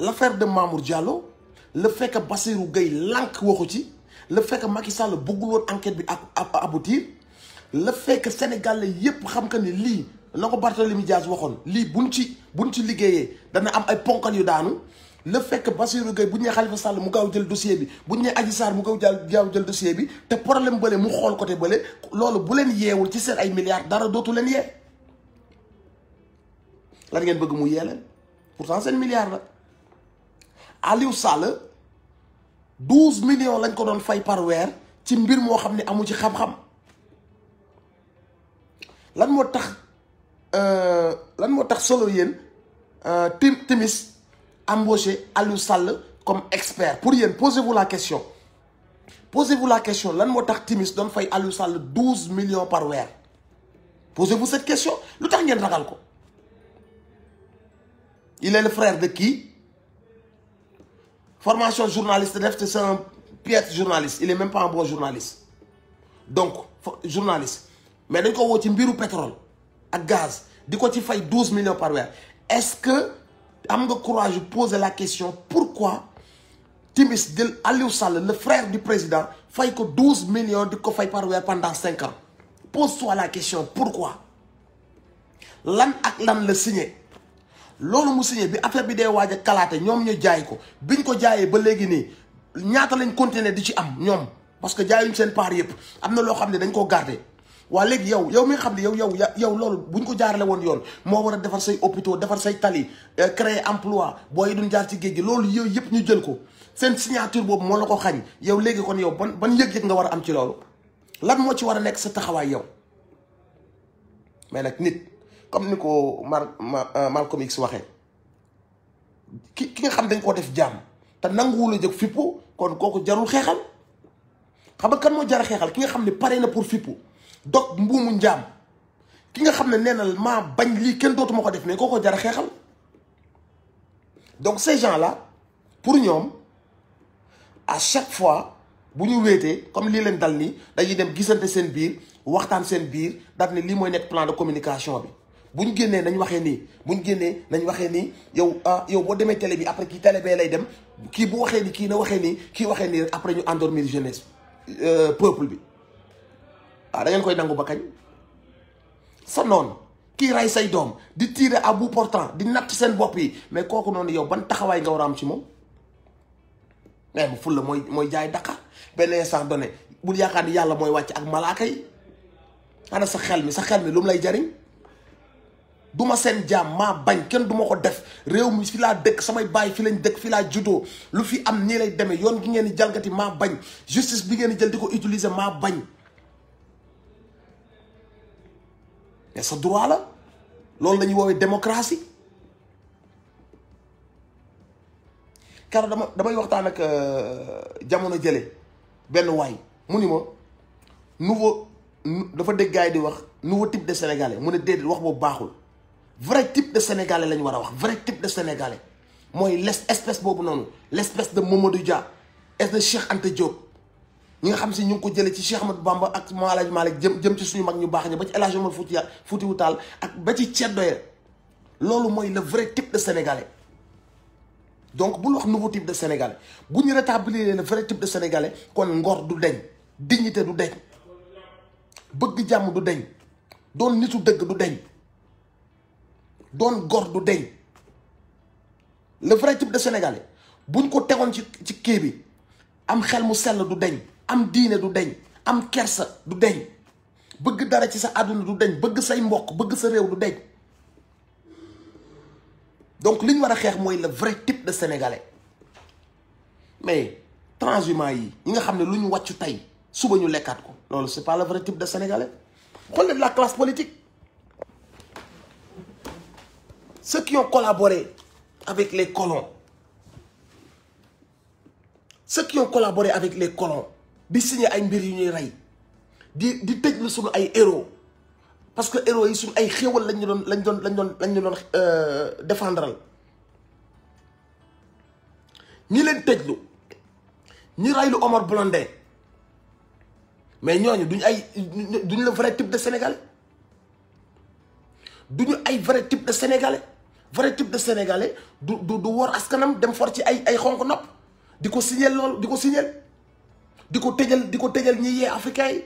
L'affaire de Mamour Diallo le fait que Bassirou Gueye lànk waxu ci le fait que Macky Sall bëggul woon enquête bi aboutir le fait que Sénégalais yépp xam que ni lii na ko Barthélémy Dias waxoon lii buñ ci liggéeyee dana am ay ponkal yu daanu le fait que Bassirou Gueye bu ñu nee Khalifa Sall mu gaaw jël dossier bi bu ñu nee Adji Sarr mu gaaw jël dossier bi te problème bële mu xool côté bële loolu bu leen yeewul ci seen ay milliards dara dootu leen yee lan ngeen bëgg mu yee leen pourtant seen milliards la. Aliou Sall 12 millions lañ ko doon fay par weer ci mbir moo xam ne amu ci xam-xam lan moo tax solo yéen Timis embauché Aliou Sall comme expert pour yéen posez-vous la question lan moo tax Timis doon fay Aliou Sall 12 millions par weer posez-vous cette question lu tax ngeen ragal ko il est le frère de qui? Formation journaliste def c'est un piètre journaliste il est même pas un bon journaliste donc journaliste mais dañ ko woo ci mbiru pétrole ak gaz di ko ci fay 12 millions par weer est-ce que am nga courage poser la question pourquoi Timis jël Aliou Sall le frère du président fay ko 12 millions di ko fay par weer pendant 5 ans pose-toi la question pourquoi lan ak lan la signé. loolu mu signé bi affaire bi dee waaj a kalaate ñoom ñu jaay ko biñ ko jaayee ba léegi nii ñaata lañ continuer di ci am ñoom parce que jaayuñ seen part yëpp am na loo xam ne dañ koo garder waa léegi yow mi nga xam ne yow loolu buñ ko jaarale woon yoon moo war a defar say hôpitaux defar say tali créer emploi booy duñ jaar ci géej gi loolu yooyu yëpp ñu jël ko seen signature boobu moo la ko xañ yow léegi kon yow ban yëg-yëg nga war a am ci loolu lan moo ci war a nekk sa taxawaay yow mais nag nit comme ni ko Malcolm X waxee ki nga xam dañ koo def jaam te nanguwul a jóg fippu kon kooku jarul xeexal xam nga kan moo jar a xeexal ki nga xam ne pare na pour fippu dog mbuumu njaam ki nga xam ne nee na maa bañ lii kenn dootuma ko def mais kooku jar a xeexal donc ces gens là pour ñoom à chaque fois bu ñu wéetee comme lii leen dal nii dañuy dem gisante seen biir waxtaan seen biir daal ne lii mooy nekk plan de communication bi. bu ñu génnee nañ waxee nii yow boo demee télé bi après kii télé bee lay dem kii bu waxee ni kii na waxee nii kii waxee nii après ñu endormir jeunesse peuple bi da ngeen koy nangu ba kañ sa noonu kii rey say doom di tirer à bout portant di natt seen bopp yi mais kooku noonu yow ban taxawaay nga war a am ci moom mais mu ful la mooy jaay Dakar benn instant donné bul yaakaar ni yàlla mooy wàcc ak malaaka yi ana sa xel mi lu mu lay jariñ duma seen jaam maa bañ kenn duma ko def réew mi fi laa dëkk samay baay fi lañ dëkk fi laa juddoo lu fi am nii lay demee yoon gi ngeen di jalgati maa bañ justice bi ngeen di jël di ko utiliser maa bañ mais sa droit la loolu la ñuy woowee démocratie car damay waxtaan ak jamono jële benn waay mu ni ma dafa dégg gars yi di wax nouveau type de sénégalais mu ne déedéet wax boobu baaxul vrai type de sénégalais la ñu war a wax vrai type de sénégalais mooy l'espèce boobu noonu l'espèce de Mamadou Dia et de Cheikh Anta Diop ñi nga xam si ñu ngi ko jëlee ci Cheikh Ahmadou Bamba ak Maalaji Malick jëm ci suñu mag ñu baax ñi ba ci El Hadji Omar Foutiyou Tall ak ba ci Ceddo ya loolu mooy le vrai type de sénégalais donc bul wax nouveau type de sénégalais bu ñu rétablir le vrai type de sénégalais kon ngor du deñ dignité du deñ bëgg jàmm du deñ doon nitu dëgg du deñ doon gor du deñ le vrai type de sénégalais buñ ko tegoon ci kii bi am xel mu sell du deñ am diine du deñ am kersa du deñ bëgg dara ci sa àdduna du deñ bëgg say mbokk bëgg sa réew du deñ donc li ñu war a xeex mooy le vrai type de sénégalais mais transhumants yi ñi nga xam ne lu ñu wàccu tey suba ñu lekkaat ko loolu c'est pas le vrai type de sénégalais. xool leen la classe politique, ceux qui ont collaboré avec les colons, ceux qui ont collaboré avec les colons di signé ay mbir yu ñuy rey di tëj suñu ay héros parce que héros yi suñu ay xéewal lañ ñu doon défendral. ñi leen tëjlu ñi raylu Omar Blondin mais ñooñu duñ le vrai type de sénégalais, duñu ay vrai type de sénégalais. Vrai type de sénégalais du wor askanam dem for ci ay xonk nopp di ko signal loolu di ko signal di ko tëjal ñi yee africain yi.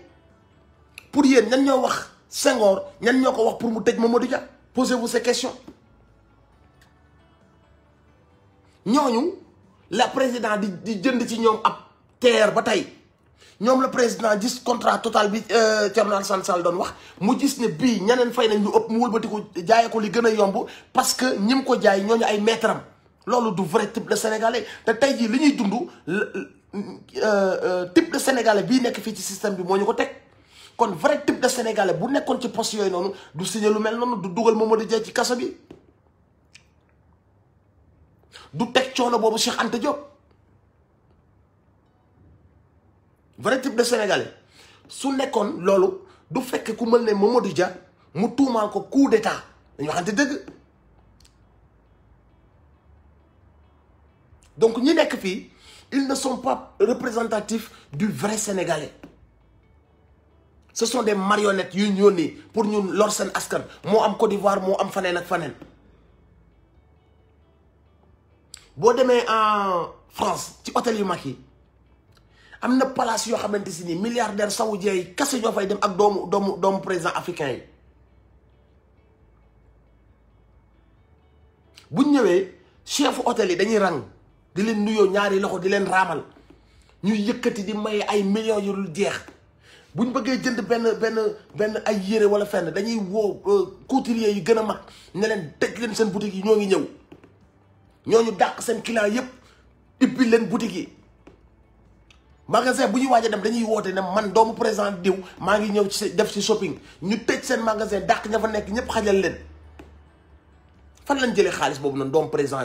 pour yéen ñan ñoo wax Senghor, ñan ñoo ko wax pour mu tëj Mamadou Dia? Posez-vous ces questions. ñooñu la président di jënd ci ñoom ab terre ba tey ñoom la président gis contrat total bi Thierno Alassane Sall doon wax mu gis ne bii ñeneen fay nañ lu ëpp mu wëlbati ko jaayee ko li gën a yomb parce que ñim ko jaay ñooñu ay maître am. loolu du vrai type de sénégalais te tey jii li ñuy dund type de sénégalais bii nekk fii ci système bi moo ñu ko teg. kon vrai type de sénégalais bu nekkoon ci poste yooyu noonu du signé lu mel noonu, du dugal Mamadou Dia ci kaso bi, du teg coono boobu Cheikh Anta Diop. vrai type de sénégalais su nekkoon loolu du fekk ku mel ne Mamadou Dia mu tuumaal ko coup d'état. dañu waxante dëgg. donc ñi nekk fii ils ne sont pas représentatifs du vrai sénégalais. ce sont des marionnettes yu ñu yónni pour ñun lor seen askan moo am Côte d'Ivoire moo am faneen ak faneen. boo demee en France ci hôtel yu mag yi am na palace yoo xamante si ni milliardaire saoudien yi kese ñoo fay dem ak doomu président africain yi. buñ ñëwee chef hôtel yi dañuy rang di leen nuyoo ñaari loxo di leen raamal ñuy yëkkati di maye ay millions yu dul jeex. buñ bëggee jënd benn ay yére wala fenn dañuy woo couturier yi gën a mag ne leen tëj leen seen boutique yi ñoo ngi ñëw ñooñu dàq seen client yépp ibbi leen boutique yi. magasin bu ñuy waaj a dem dañuy woote ne man doomu président diw maa ngi ñëw ci def ci shopping ñu tëj seen magasin dàq ña fa nekk ñëpp xajal leen. fan lañ jëlee xaalis boobu noonu doomu président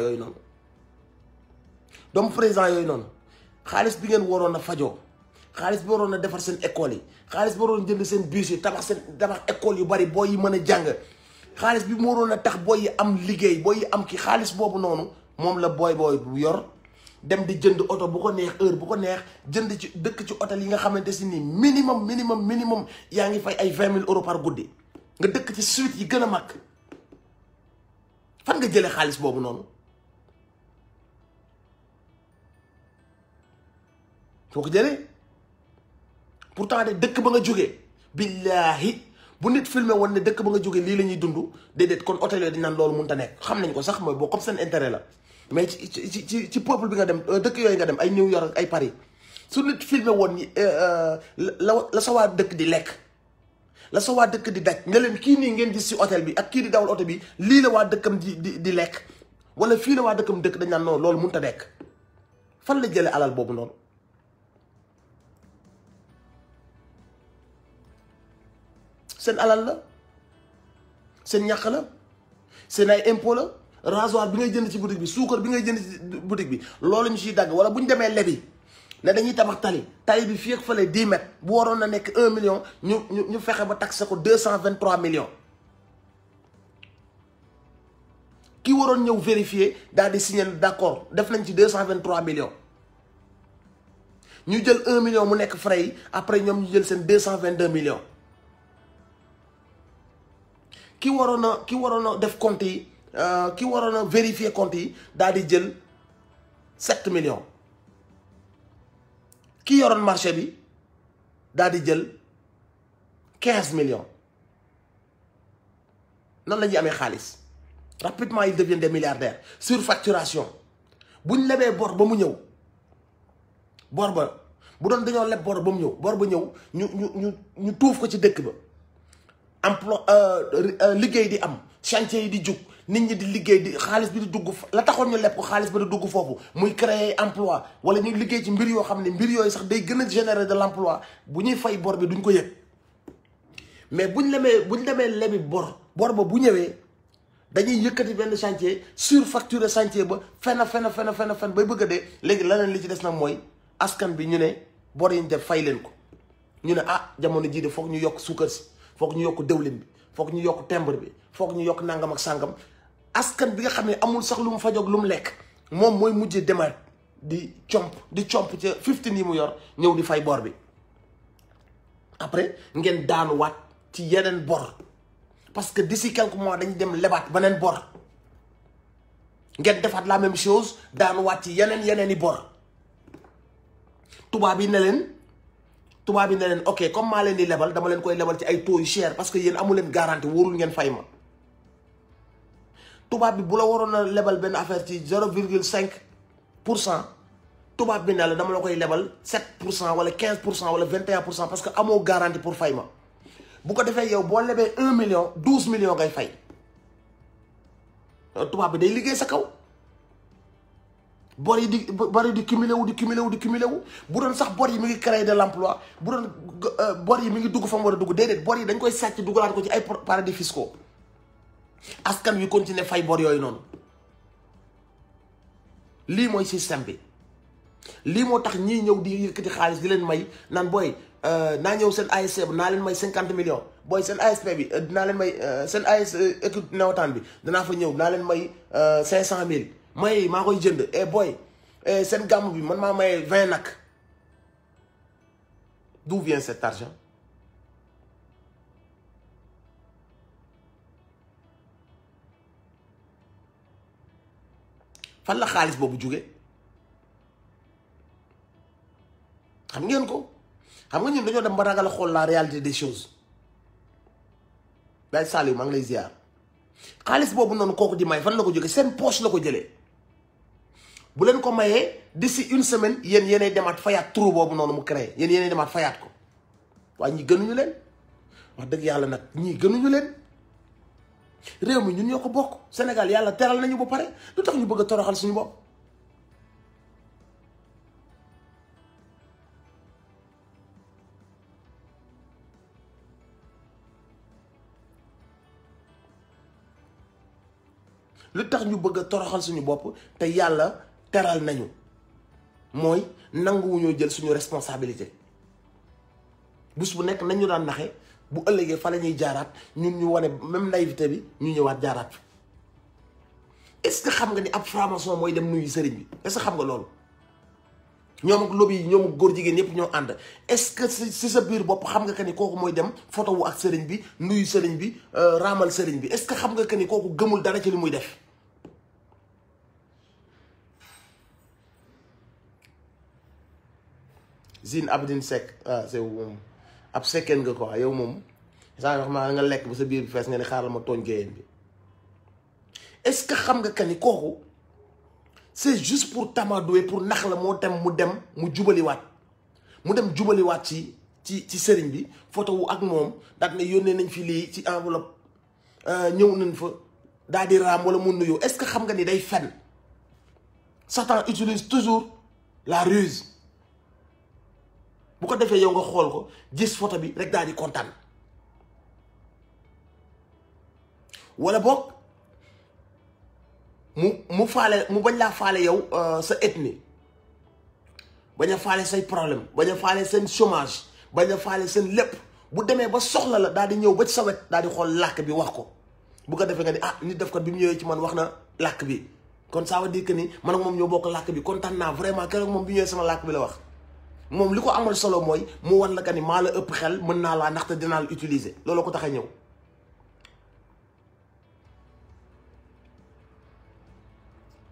yooyu noonu xaalis bi ngeen waroon a fajoo, xaalis bi waroon a defar seen école yi, xaalis bi waroon jënd seen bus yi tabax école yu bari booy yi mën a jàng, xaalis bi mu waroon a tax booy yi am liggéey, booy yi am ki xaalis boobu noonu moom la booy bu yor dem di jënd oto bu ko neex heure bu ko neex jënd ci dëkk ci hôtel yi nga xamante si ni minimum yaa ngi fay ay 20 000 euros par guddi nga dëkk ci suite yi gën a mag. fan nga jëlee xaalis boobu noonu? foo ko jëlee? pourtant de dëkk ba nga jógee billaahi bu nit filmé woon ne dëkk ba nga jógee lii la ñuy dund déedéet kon hôtel yooyu dañ naan loolu mënut a nekk. xam nañ ko sax mooy boo comme seen intérêt la mais ci peuple bi nga dem dëkk yooyu nga dem ay New York ay Paris su nit filmé woon ni la sa waa dëkk di lekk, la sa waa dëkk di daj nga leen kii nii ngeen gis ci hôtel bi ak kii di dawal oto bi lii la waa dëkkam di lekk wala fii la waa dëkkam dëkk dañ naan non loolu mënut a nekk. fan la jëlee alal boobu noonu? seen alal la, seen ñàkk la, seen ay impôt la. rasoir bi ngay jënd ci boutique bi, suukar bi ngay jënd ci boutique bi loolu ñu ciy dagg. wala bu ñu demee lebi ne dañuy tabax tali bi fii ak fële 10 mètres bu waroon na nekk 1 million ñu fexe ba taxé ko 223 millions. ki waroon ñëw vérifier daal di signer d'accord def nañ ci 223 millions. ñu jël 1 million mu nekk frais yi après ñoom ñu jël seen 222 millions. ki waroon a def compte yi ki waroon a vérifier compte yi daal di jël 7 millions. ki yoroon marché bi daal di jël 15 millions. nan la ñuy amee xaalis rapidement ils deviennent des milliardaires. surfacturation buñ lebee bor ba mu ñëw bor ba bu doon dañoo leb bor ba mu ñëw bor ba ñëw ñu tuuf ko ci dëkk ba emploi liggéey di am chantier yi di jug nit ñi di liggéey di xaalis bi di dugg la taxoon ñu leb ko xaalis ba di dugg foofu muy créer emploi wala ñu liggéey ci mbir yoo xam ne mbir yooyu sax day gën a générer de l'emploi bu ñuy fay bor bi duñ ko yëg mais buñ demee lebi bor ba bu ñëwee dañuy yëkkati benn chantier surfacturer chantier ba fen bay bëgg a dee léegi leneen li ci des nag mooy askan bi ñu ne bor yi ñu def fay leen ko ñu ne ah jamono jii de foog ñu yokk suukar si foog ñu yokk dëwlin bi foog ñu yokk timbre bi foog ñu yokk nangam ak sàngam askan bi nga xam ne amul sax lu mu fajoog lu mu lekk moom mooy mujjee demaat di comp ca 15 yi mu yor ñëw di fay bor bi après ngeen daanuwaat ci yeneen bor parce que d'ici quelques mois dañu dem lebaat beneen bor ngeen defaat la même chose daanuwaat ci yeneen i bor tubaab yi ne leen ok comme maa leen di lebal dama leen koy lebal ci ay taux yu cher parce que yéen amu leen garantie wóorul ngeen fay ma tubaab bi bu la waroon a lebal benn affaire ci 0,5% tubaab bi ne la dama la koy lebal 7% wala 15% wala 21% parce que amoo garantie pour fay ma bu ko defee yow boo lebee 1 million 12 millions ngay fay tubaab bi day liggéey sa kaw bor yi di cumulé wu bu doon sax bor yi mi ngi créer de l'emploi bu doon bor yi mi ngi dugg fa mu war a dugg déedéet bor yi dañ koy sàcc dugalaat ko ci ay paradis fiscaux askan wi continuer fay bor yooyu noonu lii mooy système bi lii moo tax ñii ñëw di yëkkati xaalis di leen may naan booy naa ñëw seen ASC bi naa leen may 50 millions booy seen ASP bi dinaa leen may seen AS équipe nawetaan bi danaa fa ñëw naa leen may 500 000 may maa koy jënd booy seen gàmm bi man maa may 20 nag d'où vient cet argent fan la xaalis boobu jóge xam ngeen ko xam nga ñun dañoo dem ba ragal a xool la réalité des choses day Saliou maa ngi lay ziar xaalis boobu noonu kooku di may fan la ko jóge seen poche la ko jëlee bu leen ko mayee d'ici une semaine yéenay demaat fayaat trou boobu noonu mu créé yéenay demaat fayaat ko waaye ñi gënuñu leen wax dëgg yàlla nag ñii gënuñu leen réew mi ñun ñoo ko bokk Sénégal yàlla teral nañu ba pare lu tax ñu bëgg a toroxal suñu bopp lu tax ñu bëgg a toroxal suñu bopp te yàlla teral nañu mooy nanguwuñoo jël suñu responsabilité bés bu nekk nañu daan naxe bu ëllëgee fa la ñuy jaaraat ñun ñu wane même naïveté bi ñu ñëwaat jaaraat est-ce que xam nga ni ab franc-maçon mooy dem nuyu sëriñ bi est-ce que xam nga loolu ñoom ak lobby yi ñoom ak góor jigéen yépp ñoo ànd est-ce que si sa biir bopp xam nga que ni kooku mooy dem photo wu ak sëriñ bi nuyu sëriñ bi raamal sëriñ bi est-ce que xam nga que ni kooku gëmul dara ci li muy def Zine Abdine Seck c'est moom ab sekkeen nga ko yow moom saa wax ma nga lekk ba sa biir bi fees nga ni xaaral ma tooñ géyeen bi est-ce que xam nga que ni kooku c'est juste pour tamadouer pour nax la moo dem mu jubaliwaat ci sëriñ bi photo wu ak moom daal ne yónnee nañ fi lii ci enveloppe ñëw nañ fa daal di raam wala mu nuyoo est-ce que xam nga ni day fen Satan utilise toujours la ruse bu ko defee yow nga xool ko gis photo bi rek daal di kontaan wala boog mu bañ laa faale yow sa ethnie bañ a faale say problème bañ a faale seen chômage bañ a faale seen lépp bu demee ba soxla la daal di ñëw ba ci sa wet daal di xool làkk bi wax ko bu ko defee nga ni nit def ko bi mu ñëwee ci man wax na làkk bi kon ça veut dire que ni man ak moom ñoo bokk làkk bi kontaan naa vraiment keroog moom bi ñëwee sama làkk bi la wax moom li ko amal solo mooy mu wan la que ni maa la ëpp xel mën naa laa ndaxte dinaa la utiliser loolu ko tax a ñëw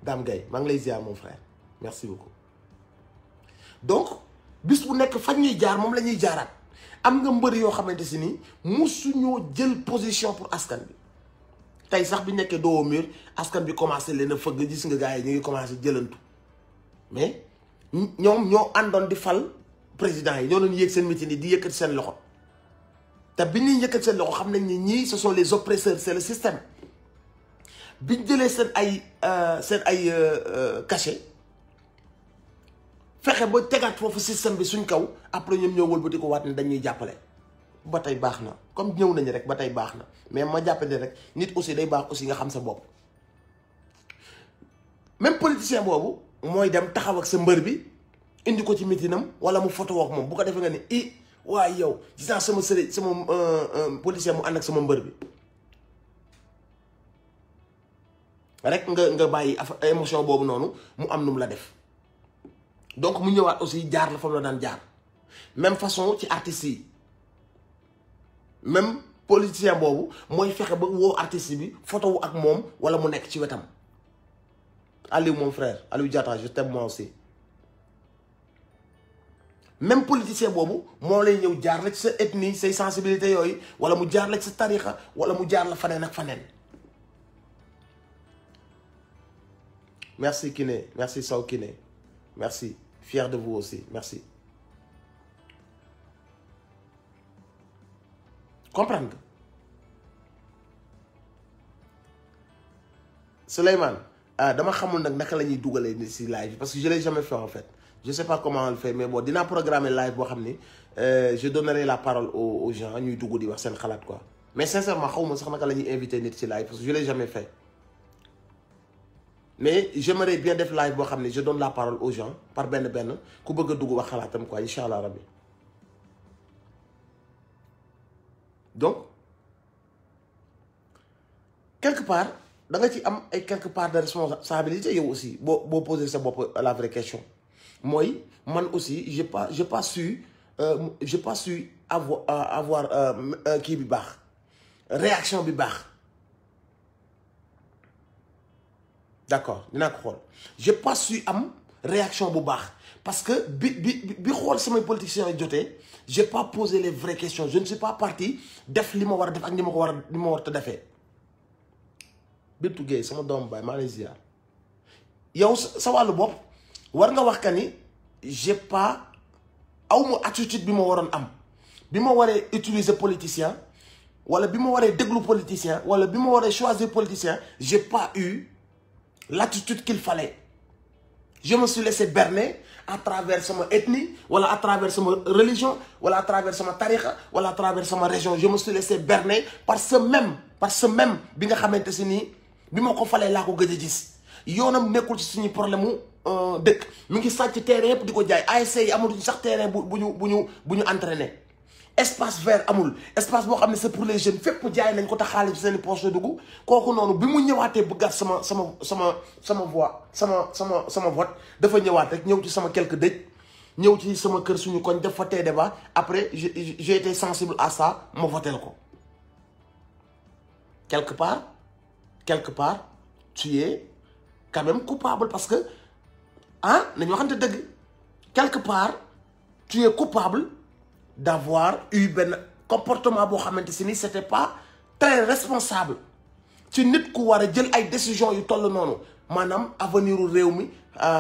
Dame Gaye maa ngi lay ziar mon frère merci beaucoup donc bis bu nekk fañ ñuy jaar moom la ñuy jaaraat am nga mbër yoo xamante si ni musuñoo jël position pour askan bi tey sax bi nekkee doo mur askan bi commencé leen a fëgg gis nga gars yi ñu ngi commencé jëlantu mais ñoom ñoo àndoon di fal président yi ñoo doon yéeg seen meeting yi di yëkkati seen loxo te bi ñuy yëkkati seen loxo xam nañ ni ñii ce sont les oppresseurs c'est le système biñ jëlee seen ay cachet fexe ba tegaat foofu système bi suñ kaw après ñoom ñoo wëlbati ko waat ne dañuy jàppale ba tey baax na comme ñëw nañu rek ba tey baax na mais ma jàppale rek nit aussi day baax aussi nga xam sa bopp. même politicien boobu mooy dem taxaw ak sa mbër bi indi ko ci mitinam wala mu photo ak moom bu ko defee nga ni waaye yow gis naa sama sëriñ sama politicien mu ànd ak sama mbër bi rek nga bàyyi émotion boobu noonu mu am nu mu la def. donc mu ñëwaat aussi jaar la fa mu la daan jaar même façon ci artistes yi même politicien boobu mooy fexe ba woo artiste bi photo wu ak moom wala mu nekk ci wetam. Aliou mon frère Aliou Diatta je t'aime moi aussi même politicien boobu moo lay ñëw jaar la ci sa ethnie say sensibilité yooyu wala mu jaar la ci sa tarixa wala mu jaar la faneen ak faneen. merci Kiné merci Sow Kiné merci fier de vous aussi merci. comprendre nga Souleymane dama xamul nag naka la ñuy dugalee ni si live parce que je l'ai jamais fait en fait je sais pas comment on le fait mais bon dinaa programmer live boo xam ni je donnerai la parole aux gens ñuy dugg di wax seen xalaat quoi mais sincèrement xawma sax naka la ñuy inviter nit ci live parce que je l'ai jamais fait mais j'aimerais bien def live boo xam ne je donne la parole aux gens par benn ku bëgg a dugg wax xalaatam quoi incha allah rabbi. donc quelque part da nga ci am ay quelque part de responsabilité yow aussi boo poser sa bopp la vraie question mooy man aussi j'ai pas su avoir kii bi baax réaction bi baax d'accord dinaa ko xool j'ai pas su am réaction bu baax parce que bi xool samay politiciens yi jotee j'ai pas posé les vraies questions je ne suis pas parti def li ma war a def ak ni ma war a defee. Bintu Gueye sama doomu baay maa lay ziar yow sa wàllu bopp war nga wax ka ni j'ai pas awma attitude bi ma waroon am bi ma waree utiliser politicien wala bi ma waree déglu politicien wala bi ma waree choisir politicien j'ai pas eu l'attitude qu'il fallait. Je me suis laissé berner à travers sama ethnie wala à travers sama religion wala à travers sama tarixa wala à travers sama région je me suis laissé berner par ce même bi nga xamante si nii bi ma ko falee laa ko gëj a gis yoonam nekkul ci suñu problème mu dëkk mi ngi sàcc terrain yëpp di ko jaay ASC yi amatuñ sax terrain bu ñu entraîner espace vert amul espace boo xam ne c'est pour les jeunes fépp jaay nañ ko tax xaalis bi seen i poche la dugg kooku noonu bi mu ñëwaatee bëggaat sama vote dafa ñëwaat rek ñëw ci sama quelques dëj ñëw ci sama kër suñu koñ def fa tee débat après j'ai été sensible à ça ma votel ko quelque part tu es quand même coupable parce que nañu waxante dëgg quelque part tu es coupable d'avoir eu benn comportement boo xamante si ni c'était pas très responsable ci nit ku war a jël ay décisions yu toll noonu maanaam avenir u réew mi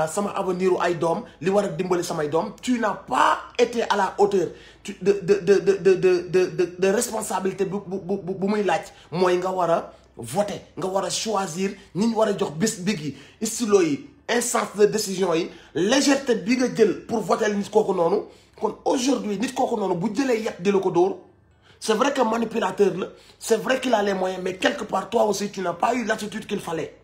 sama avenir u ay doom li war a dimbali samay doom tu n'as pas été à la hauteur de responsabilité bu muy laaj mooy nga war a voter nga war a choisir ñi ñu war a jox bés big yi stylo yi instance de décision yi légèreté bi nga jël pour voter nit kooku noonu kon aujourd'hui nit kooku noonu bu jëlee yet di la ko dóor c'est vrai que manipulateur la c'est vrai qu'il a les moyens mais quelque part toi aussi tu n'as pas eu l'attitude qu'il fallait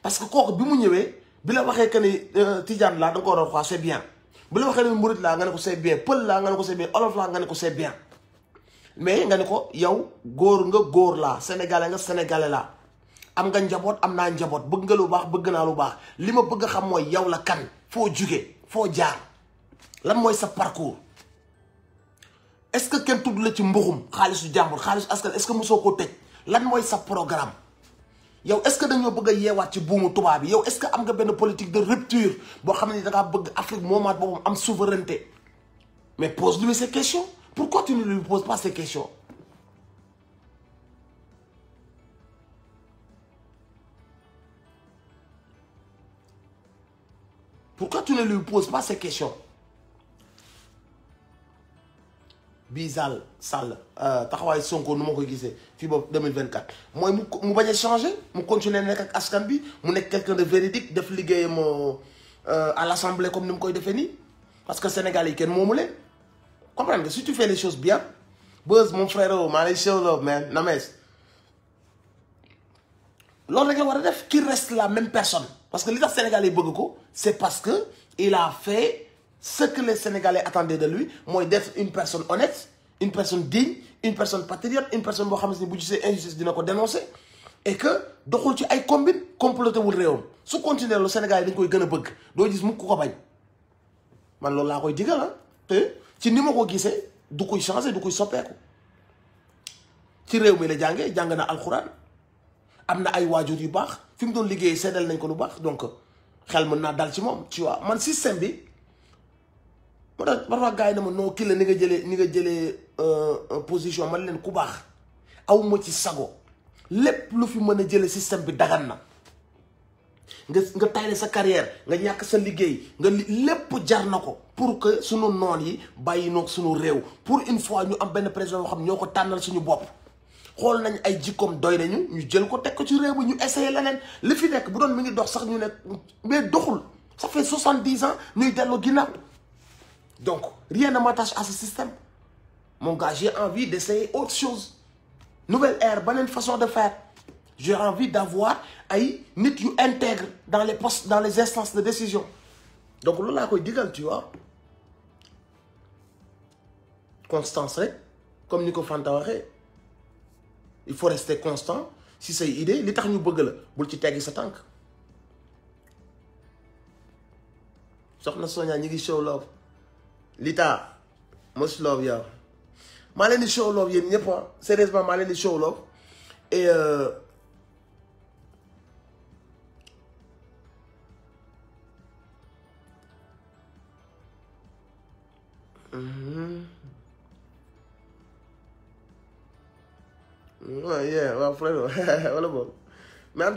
parce que kooku bi mu ñëwee bi la waxee que ni Tidiane laa da nga ko war a wax c'est bien bi la waxee ne Murit laa nga ne ko c'est bien Pël laa nga ne ko c'est bien Olof laa nga ne ko c'est bien mais nga ne ko yow góor laa sénégalais nga sénégalais laa am nga njaboot am naa njaboot bëgg nga lu baax bëgg naa lu baax li ma bëgg a xam mooy yow la kan foo jugee foo jaar lan mooy sa parcours est-ce que kenn tudd la ci mbuxum xaalisu jàmbur xaalisu askan est-ce que mosoo koo tëj lan mooy sa programme yow est-ce que dañoo bëgg a yeewaat ci buumu tubaab bi yow est-ce que am nga benn politique de rupture boo xam ne da ngaa bëgg Afrique moomaat boppam am souveraineté mais pose-lui ces questions pourquoi tu ne lui poses pas ces questions pourquoi tu ne lui poses pas ces questions bii Sall taxawaay Sonko nu ma koy gisee fii ba 2024 mooy mu bañ a changer mu continuer nekk ak askan bi mu nekk quelqu'un de véridique def liggéeyam à l'Assemblée comme ni mu koy defee nii parce que Sénégal yi kenn moomu leen comprendre nga si tu fais les choses bien Beuz mon frère maa lay show love man namees loolu rek la war a def qu'il reste la même personne parce que li tax Sénégalais yi bëgg ko c'est parce que il a fait ce que les Sénégalais attendaient de lui mooy d'être une personne honnête une personne digne une personne patriote une personne boo xam ne bu gisee injustice dina ko dénoncer et que doxul ci ay combine comploté wul réewam su continuer lu Sénégal yi dañ koy gën a bëgg doo gis mukk ko bañ man loolu laa koy digal ah te ci ni ma ko gisee du koy changer du koy soppeeku ci réew mi la jàngee jàng na alxuraan am na ay waajur yu baax fi mu doon liggéey seddal nañ ko lu baax donc xel mën naa dal ci moom tu vois man système bi moo tax parfois gars yi na ma noo kii la ni nga jëlee position man leen ku baax aw ma ci sago lépp lu fi mën a jëlee système bi dagan na nga tayle sa carrière nga ñàkk sa liggéey nga lépp jar na ko pour que sunu noon yi bàyyi noog sunu réew pour une fois ñu am benn président yoo xam ñoo ko tànnal suñu bopp xool nañ ay jikkoom doy nañu ñu jël ko teg ko ci réew bi ñu essayé leneen li fi nekk bu doon mi ngi dox sax ñu nekk mais doxul ça fait 70 ans ñuy dellu ginnaaw donc rien ne m'attache à ce système mon gars j'ai envie d'essayer autre chose nouvelle ère beneen façon de faire j'ai envie d'avoir ay nit yu intègre dans les postes dans les instances de décision donc loolu laa koy digal tu vois constance rek comme ni ko Fanta waxee il faut rester constant si say idée li tax ñu bëgg la bul ci teggi sa tànk soxna Sonia ñi ngi show love Lita much love yow maa leen di show love yéen ñëpp sérieusement maa leen di show love et waaw frère wala boobu mais en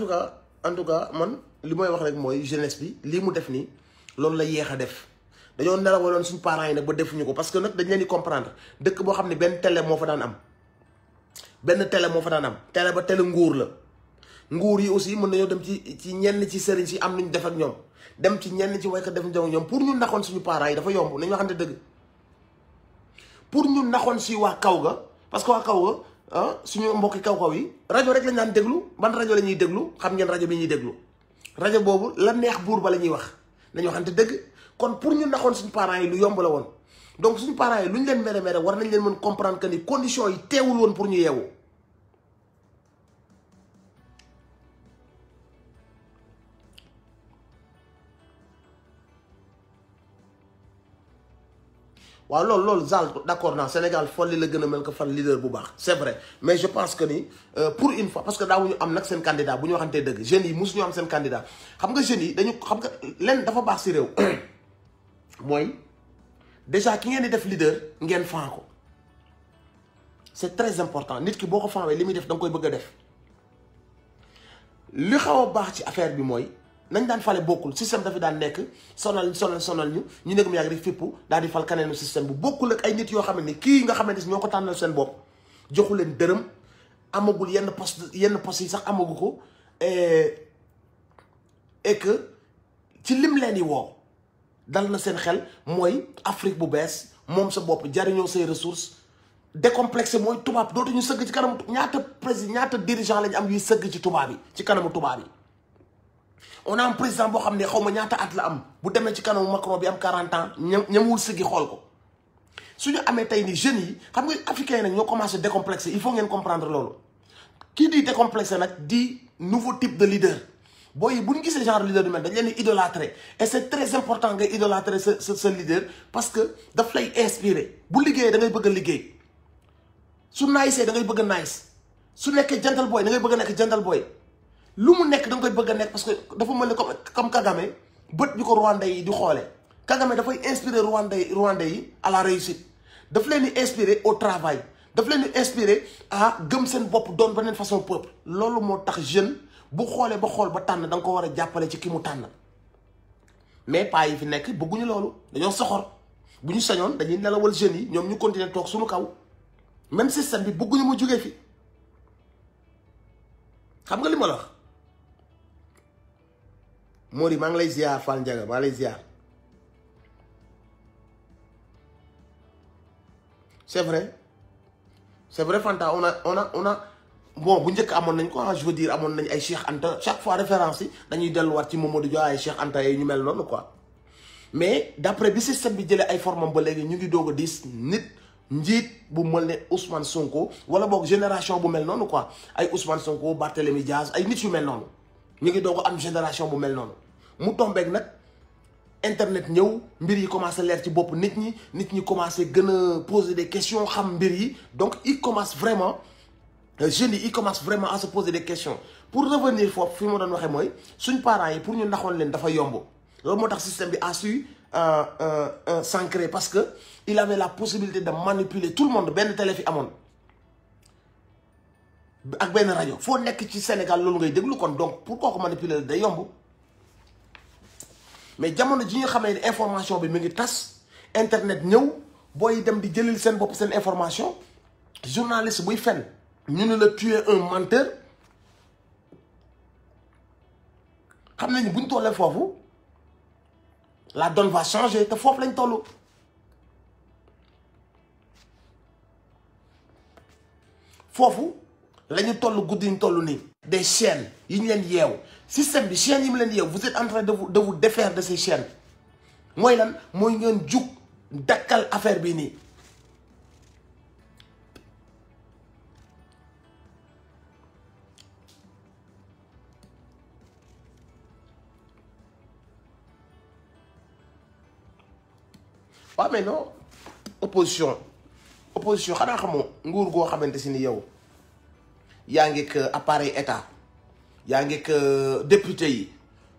tout cas man li may wax rek mooy jeunesse bi lii mu def nii loolu la yéex a def dañoo nelawaloon suñu parents yi nag ba defuñu ko parce que nag dañ leen di comprendre dëkk boo xam ne benn télé moo fa daan am télé ba télé nguur la nguur yi aussi mën nañoo dem ci ñenn ci sëriñ si am nuñ def ak ñoom dem ci ñenn ci waykat def ak ñoom pour ñu naxoon suñu parents yi dafa yomb nañu waxante dëgg pour ñu naxoon si waa kaw ga parce que waa kaw ga suñu mbokki kaw-kaw yi rajo rek lañ daan déglu ban rajo la ñuy déglu xam ngeen rajo bi ñuy déglu rajo boobu la neex buur ba la ñuy wax nañu waxante dëgg kon pour ñu naxoon suñu parents yi lu yomb la woon donc suñu parents yi lu ñu leen mere war nañ leen mën comprendre que ni conditions yi teewul woon pour ñu yeewu waaw loolu Zal d'accord naa Sénégal folli la gën a mel ko fal leader bu baax c'est vrai mais je pense que ni pour une fois parce que daawuñu am nag seen candidat bu ñu waxantee dëgg jeunes yi mosuñu am seen candidat xam nga jeunes yi dañu xam nga leen dafa baax si réew mooy déjà ki ngeen di def leader ngeen fan ko c'est très important nit ki boo ko fanwee li muy def da nga koy bëgg a def li xaw a baax ci affaire bi mooy nañ daan fale bokkul système dafa daan nekk sonal ñu nekk mu yàgg di fippu daal di fal kaneenu système bu bokkul ak ay nit yoo xam ne kii nga xamante ni ñoo ko tànnal seen bopp joxu leen dërëm amagul yenn poste yi sax amagu ko et que ci lim leen di woo dal na seen xel mooy Afrique bu bees moom sa bopp jariñoo say ressources décomplexé mooy tubaab dootuñu sëgg ci kanamu ñaata président ñaata dirigeant lañu am yuy sëgg ci tubaab yi ci kanamu tubaab yi on a un président boo xam ne xaw ma ñaata at la am bu demee ci kanamu Macron bi am 40 ans ñamwul sëggi xool ko suñu amee tey ni jeunes yi xam nga africains yi nag ñoo commencé décomplexé il faut ngeen comprendre loolu kii di décomplexé nag di nouveau type de leader booy yi bu ñu gisee genre leader du mel dañ leen di idolâtrer et c'est très important nga idolâtrer sa leader parce que daf lay inspirer bu liggéeyee da ngay bëgg a liggéey su naayisee da ngay bëgg a naayis su nekkee gentle boy da ngay bëgg a nekk gentle boy lu mu nekk da nga koy bëgg a nekk parce que dafa mel ni comme Kagame bët bi ko Rwandais yi di xoolee Kagame dafay inspirer Rwandais yi à la réussite daf leen di inspirer au travail daf leen di inspirer à gëm seen bopp doon beneen façon peuple loolu moo tax jeune bu xoolee ba xool ba tànn da nga ko war a jàppale ci ki mu tànn mais pas yi fi nekk bëgguñu loolu dañoo soxor bu ñu sañoon dañuy nelawal jeunes yi ñoom ñu continuer toog suñu kaw même système bi bëgguñu mu jógee fi xam nga li ma la wax Mori maa ngi lay ziar Fall Ndiaga maa lay ziar c'est vrai Fanta on a bon bu njëkk amoon nañ ko je veux dire amoon nañ ay Cheikh Anta chaque fois référence yi dañuy delluwaat ci Mamadou Dia ay Cheikh Anta yi ñu mel noonu quoi mais d'après bi système bi jëlee ay formam ba léegi ñu ngi doog a dis nit njiit bu mel ne Ousmane Sonko wala boog génération bu mel noonu quoi ay Ousmane Sonko Barthélémy Diaz ay nit yu mel noonu ñu ngi doog a am génération bu mel noonu mu tombeek nag internet ñëw mbir yi commencé leer ci bopp nit ñi commencé gën a poser des questions xam mbir yi donc il commence vraiment jeunes yi ils commencent vraiment à se poser des questions pour revenir foofu fi ma doon waxee mooy suñ parents yi pour ñu naxoon leen dafa yomb loolu moo tax système bi a su s'ancrer parce que il avait la possibilité de manipuler tout le monde benn télé fi amoon ak benn rajo foo nekk ci Sénégal loolu ngay déglu kon donc pour koo ko manipuler day yomb mais jamono ji nga xamee ne information bi mi ngi tas internet ñëw booy dem di jëlil seen bopp seen information journaliste buy fen ñu ne la tuer un menteur xam nañu buñ tollee foofu la donne va changer te foofu lañ toll foofu la ñu toll guddi ñu toll nii des chaînes yi ñu leen yeew système bi chaînes yi mu leen yeew vous êtes en train de vous défaire de ces chaînes mooy lan mooy ngeen jug dakkal affaire bi nii waaw mais non opposition xanaa xamoo nguur goo xamante si ni yow yaa ngi ak appareil état yaa ngi ak député yi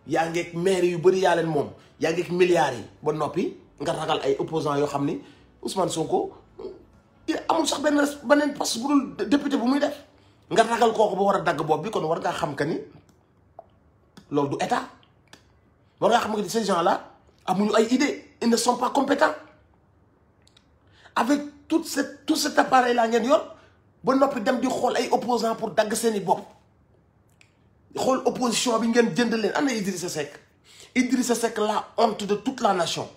yaa ngi ak maire yu bëri yaa leen moom yaa ngi ak milliards yi ba noppi nga ragal ay opposants yoo xam ni Ousmane Sonko amul sax beneen poste bu dul député bu muy def nga ragal kooku ba war a dagg bopp bi kon war ngaa xam que ni loolu du état war ngaa xam que ni ces gens là amuñu ay idées ils ne sont pas compétents avec tout cet appareil là ngeen yor ba noppi dem di xool ay opposants pour dagg seeni bopp xool opposition bi ngeen jënd leen ana Idrissa Seck la honte de toute la nation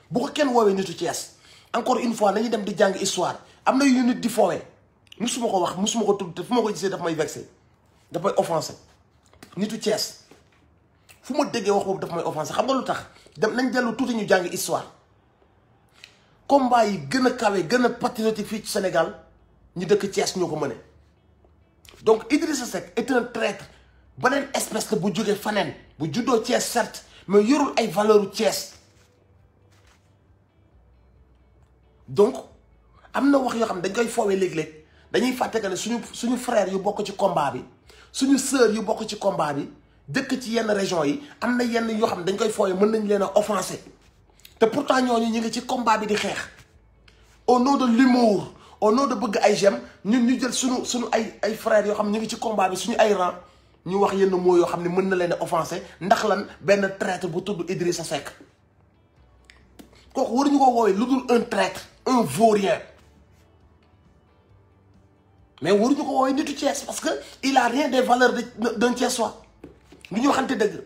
bu ko kenn woowee nitu Thiès encore une fois nañu dem di jàng histoire am na yu nit di foowee musuma ko wax musuma ko tudd te fu ma ko gisee daf may vexé daf may offensé nitu Thiès fu ma déggee wax boobu daf may offensé xam nga lu tax dem nañ dellu tuuti ñu jàng histoire combat yi gën a kawe gën a patriotique fii ci Sénégal ñu dëkk Thiès ñoo ko mëne donc Idrissa Seck est un traître beneen espèce la bu jógee faneen bu juddoo Thiès certes mais yorul ay valeur Thiès donc am na wax yoo xam ne dañ koy foowee léeg-léeg dañuy fàtte que ne suñu frère yu bokk ci combat bi suñu sœur yu bokk ci combat bi dëkk ci yenn région yi am na yenn yoo xam ne dañ koy foowee mën nañ leen a offensé te pourtant ñooñu ñu ngi ci combat bi di xeex au nom de l'humour au nom de bëgg ay j'aime ñun ñu jël suñu ay frères yoo xam ne ñu ngi ci combat bi suñu ay rang ñu wax yenn mots yoo xam ne mën na leen a offensé ndax lan benn traître bu tudd Idrissa Seck kooku waruñu ko woowee lu dul un traître un vaurien mais waruñu ko woowee nitu Thiès parce que il a rien des valeurs d'un Thiessois lu ñu waxante dëgg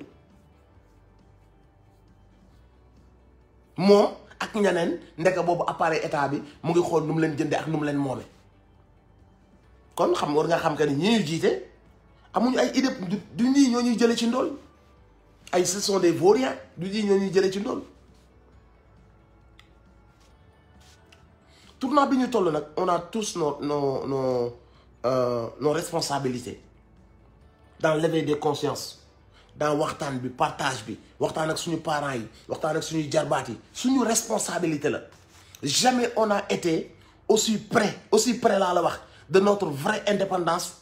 moom ak ñeneen ndeke boobu appareil état bi mu ngi xool nu mu leen jënde ak nu mu leen moome kon xam war nga xam que ni ñi ñu jiite amuñu ay idée du ñii ñoo ñuy jëlee ci ndóol ay ce sont des vauriens du ñii ñoo ñuy jëlee ci ndóol tournant bi ñu toll nag on a tous nos responsabilités dans l'éveil des consciences dans waxtaan bi partage bi waxtaan ak suñu parents yi waxtaan ak suñuy jarbaat yi suñu responsabilité la jamais on a été aussi près laa la wax de notre vraie indépendance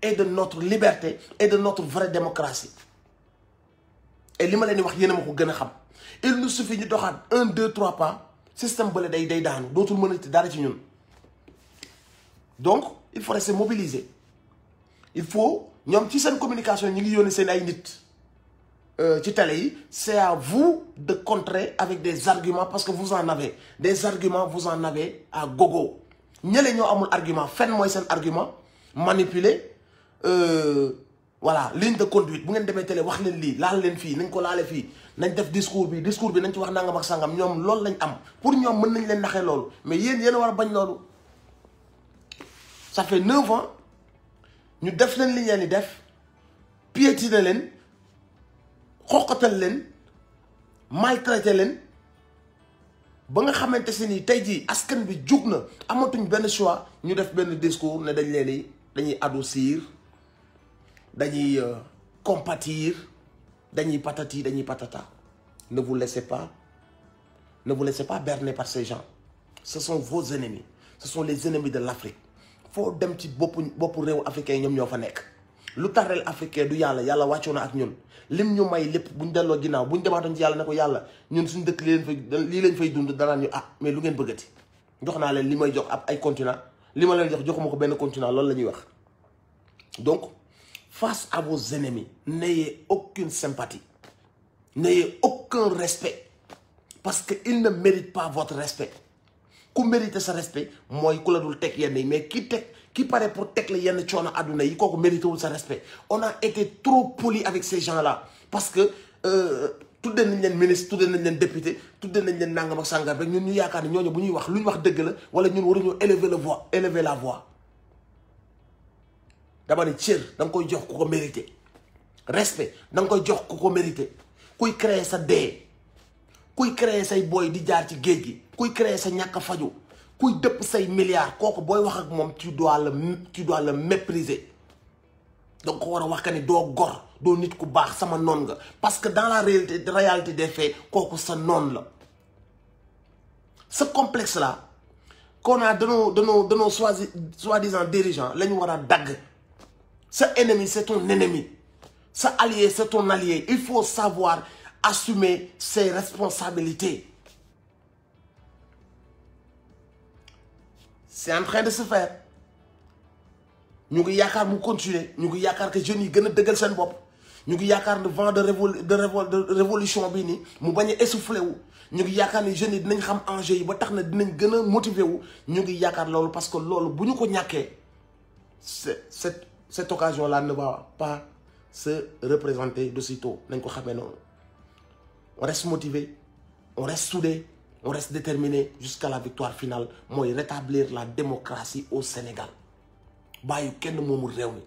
et de notre liberté et de notre vraie démocratie et li ma leen di wax yéen a ma ko gën a xam il nous suffit ñu doxaat 1 2 3 pas système bële day daanu dootul mën a dara ci ñun donc il faut rester mobilisé il faut ñoom ci seen communication ñi ngi yónnee seen ay nit ci télé yi c'est à vous de contrer avec des arguments parce que vous en avez des arguments, vous en avez à gogo. ñële ñoo amul argument fen mooy seen argument manipuler voilà ligne de conduite bu ngeen demee télé wax leen lii laal leen fii nañ ko laale fii nañ def discours bi nañ ci wax nangam ak sangam ñoom loolu lañ am pour ñoom mën nañ leen naxee loolu mais yéen a war a bañ loolu. Ça fait 9 ans ñu def leen li ngeen di def piétiner leen xoqatal leen maltraité leen ba nga xamante si ni tey jii askan bi jug na amatuñ benn choix ñu def benn discours ne dañuy adoucir dañuy compatir dañuy patati dañuy patata. Ne vous laissez pas berner par ces gens. Ce sont vos ennemis. Ce sont les ennemis de l'Afrique. Faut dem ci boppu réew africain ñoom ñoo fa nekk. lu tax réew africain du yàlla wàccoo na ak ñun lim ñu may lépp buñ delloo ginnaaw buñ demaatoon ci yàlla ne ko yàlla ñun suñu dëkk lii lañ fay dund danaan ñu mais lu ngeen bëggati jox naa leen li may jox ab ay continent li ma leen joxuma ko benn continent loolu la ñuy wax. Donc face à vos ennemis n'ayez aucune sympathie, n'ayez aucun respect parce que ils ne méritent pas votre respect. Ku mérite sa respect mooy ku la dul teg yenn yi mais ki paraît pour teg la yenn coono àdduna yi kooku mérité wul sa respect. On a été trop poli avec ces gens-là parce que tuddee nañ leen ministre tuddee nañ leen député tuddee nañ leen nangam ak sàngam rek ñun ñu yaakaar ne ñooñu bu ñuy wax lu ñu wax dëgg la wala ñun waruñoo élever la voix. Dama ne cër da nga koy jox ku ko mérité respect da nga koy jox ku ko mérité kuy créer sa dee kuy créer say booy di jaar ci géej gi kuy créer sa ñàkk a faju kuy dëpp say milliards kooku booy wax ak moom tu dois le mépriser. donc ko war a wax ka ni doo gor doo nit ku baax sama noon nga parce que dans la réalité des faits kooku sa noon la. ce complexe là qu'on a de nos soi-disant dirigeants la ñu war a dagg. Sa ennemi c'est ton ennemi, sa allié c'est ton allié. Il faut savoir assumer ses responsabilités. C'est en train de se faire. Ñu ngi yaakaar mu continuer ñu ngi yaakaar que jeunes yi gën a dëggal seen bopp ñu ngi yaakaar ne vent de révolution bi nii mu bañ a essoufflé wu ñu ngi yaakaar ne jeunes yi dinañ xam enjeu yi ba tax na dinañ gën a motiver wu ñu ngi yaakaar loolu parce que loolu bu ñu ko ñàkkee cette occasion-là ne va pas se représenter d'aussitôt. On reste motivé, on reste soudé, on reste déterminé jusqu'à la victoire finale. Moi, rétablir la démocratie au Sénégal. Bayu kenn moomul réew mi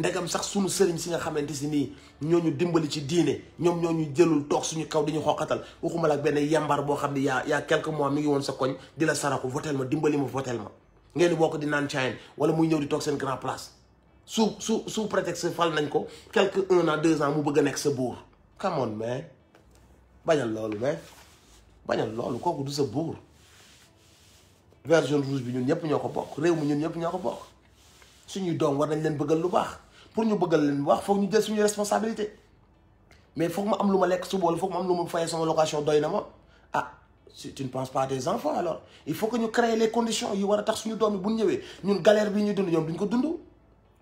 ndegam sax sunu sëriñ si nga xamante si nii ñooñu dimbali ci diine ñoom ñooñu jëlul toog suñu kaw di ñu xoqatal waxuma la ak benn yambar boo xam ne yaa quelques mois mi ngi woon sa koñ di la saraxu votel ma dimbali ma votel ma ngeen di bokk di naan caayeen wala muy ñëw di toog seen grand place. sous prétexte fal nañ ko quelque 1 an 2 ans mu bëgg a nekk sa buur come on man bañal loolu kooku du sa buur vert jaune rouge bi ñun ñëpp ñoo ko bokk réew mi ñun ñëpp ñoo ko bokk suñuy doom war nañ leen bëggal lu baax pour ñu bëggal leen lu baax foog ñu jël suñu responsabilité mais foog ma am lu ma lekk suba wala foog ma am lu ma fayee sama location doy na ma si tu ne penses pas à des enfants alors il faut que ñu créer les conditions yi war a tax suñu doom yi bu ñu ñëwee ñun galère bi ñuy dund ñoom duñ ko dund.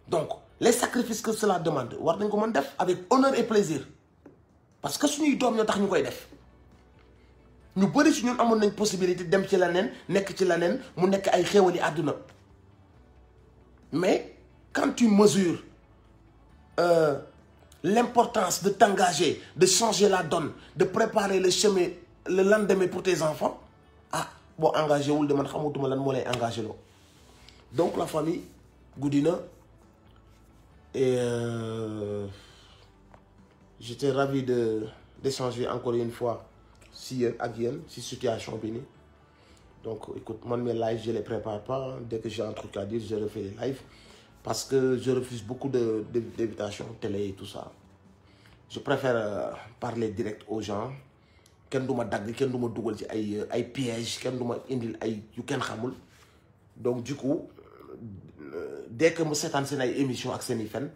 Donc, les sacrifices que cela demande, war nañ ko mën def avec honneur et plaisir parce que suñuy doom ñoo tax ñu koy def ñu bëri si ñun amoon nañ possibilité dem ci leneen nekk ci leneen mu nekk ay xéewali àdduna mais quand tu mesures l'importance de t'engager de changer la donne de préparer le chemin le lendemain pour tes enfants boo engagé wul de man xamutuma lan moo lay engagé loo donc la famille guddi na. Et j'étais ravi d'échanger encore une fois si situation bi nii donc écoute man mes lives je les prépare pas dès que j'ai un truc à dire je refais les lives parce que je refuse beaucoup d'invitations télé et tout ça je préfère parler direct aux gens kenn du ma dagg kenn du ma dugal ci ay pièges kenn du ma indil ay yu kenn xamul donc du coup dès que mu seetaan seen ay émission ak seen i fen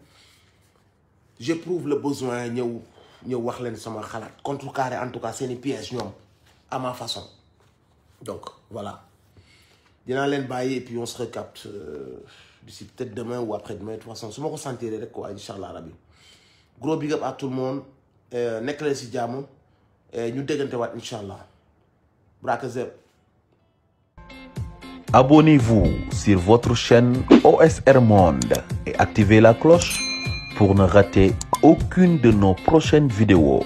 j'éprouve le besoin ñëw wax leen sama xalaat contrecarrer en tout cas seen i pièges ñoom à ma façon donc voilà dinaa leen bàyyi et puis on se recapte d'ici peut-être demain ou après-demain de toute façon su ma ko sentir rek quoi incha allah rabbi gros big up à tout le monde nekk leen si jàmm ñu déggante waat incha allah Brakazeb. Abonnez-vous sur votre chaîne OSR Monde et activez la cloche pour ne rater aucune de nos prochaines vidéos.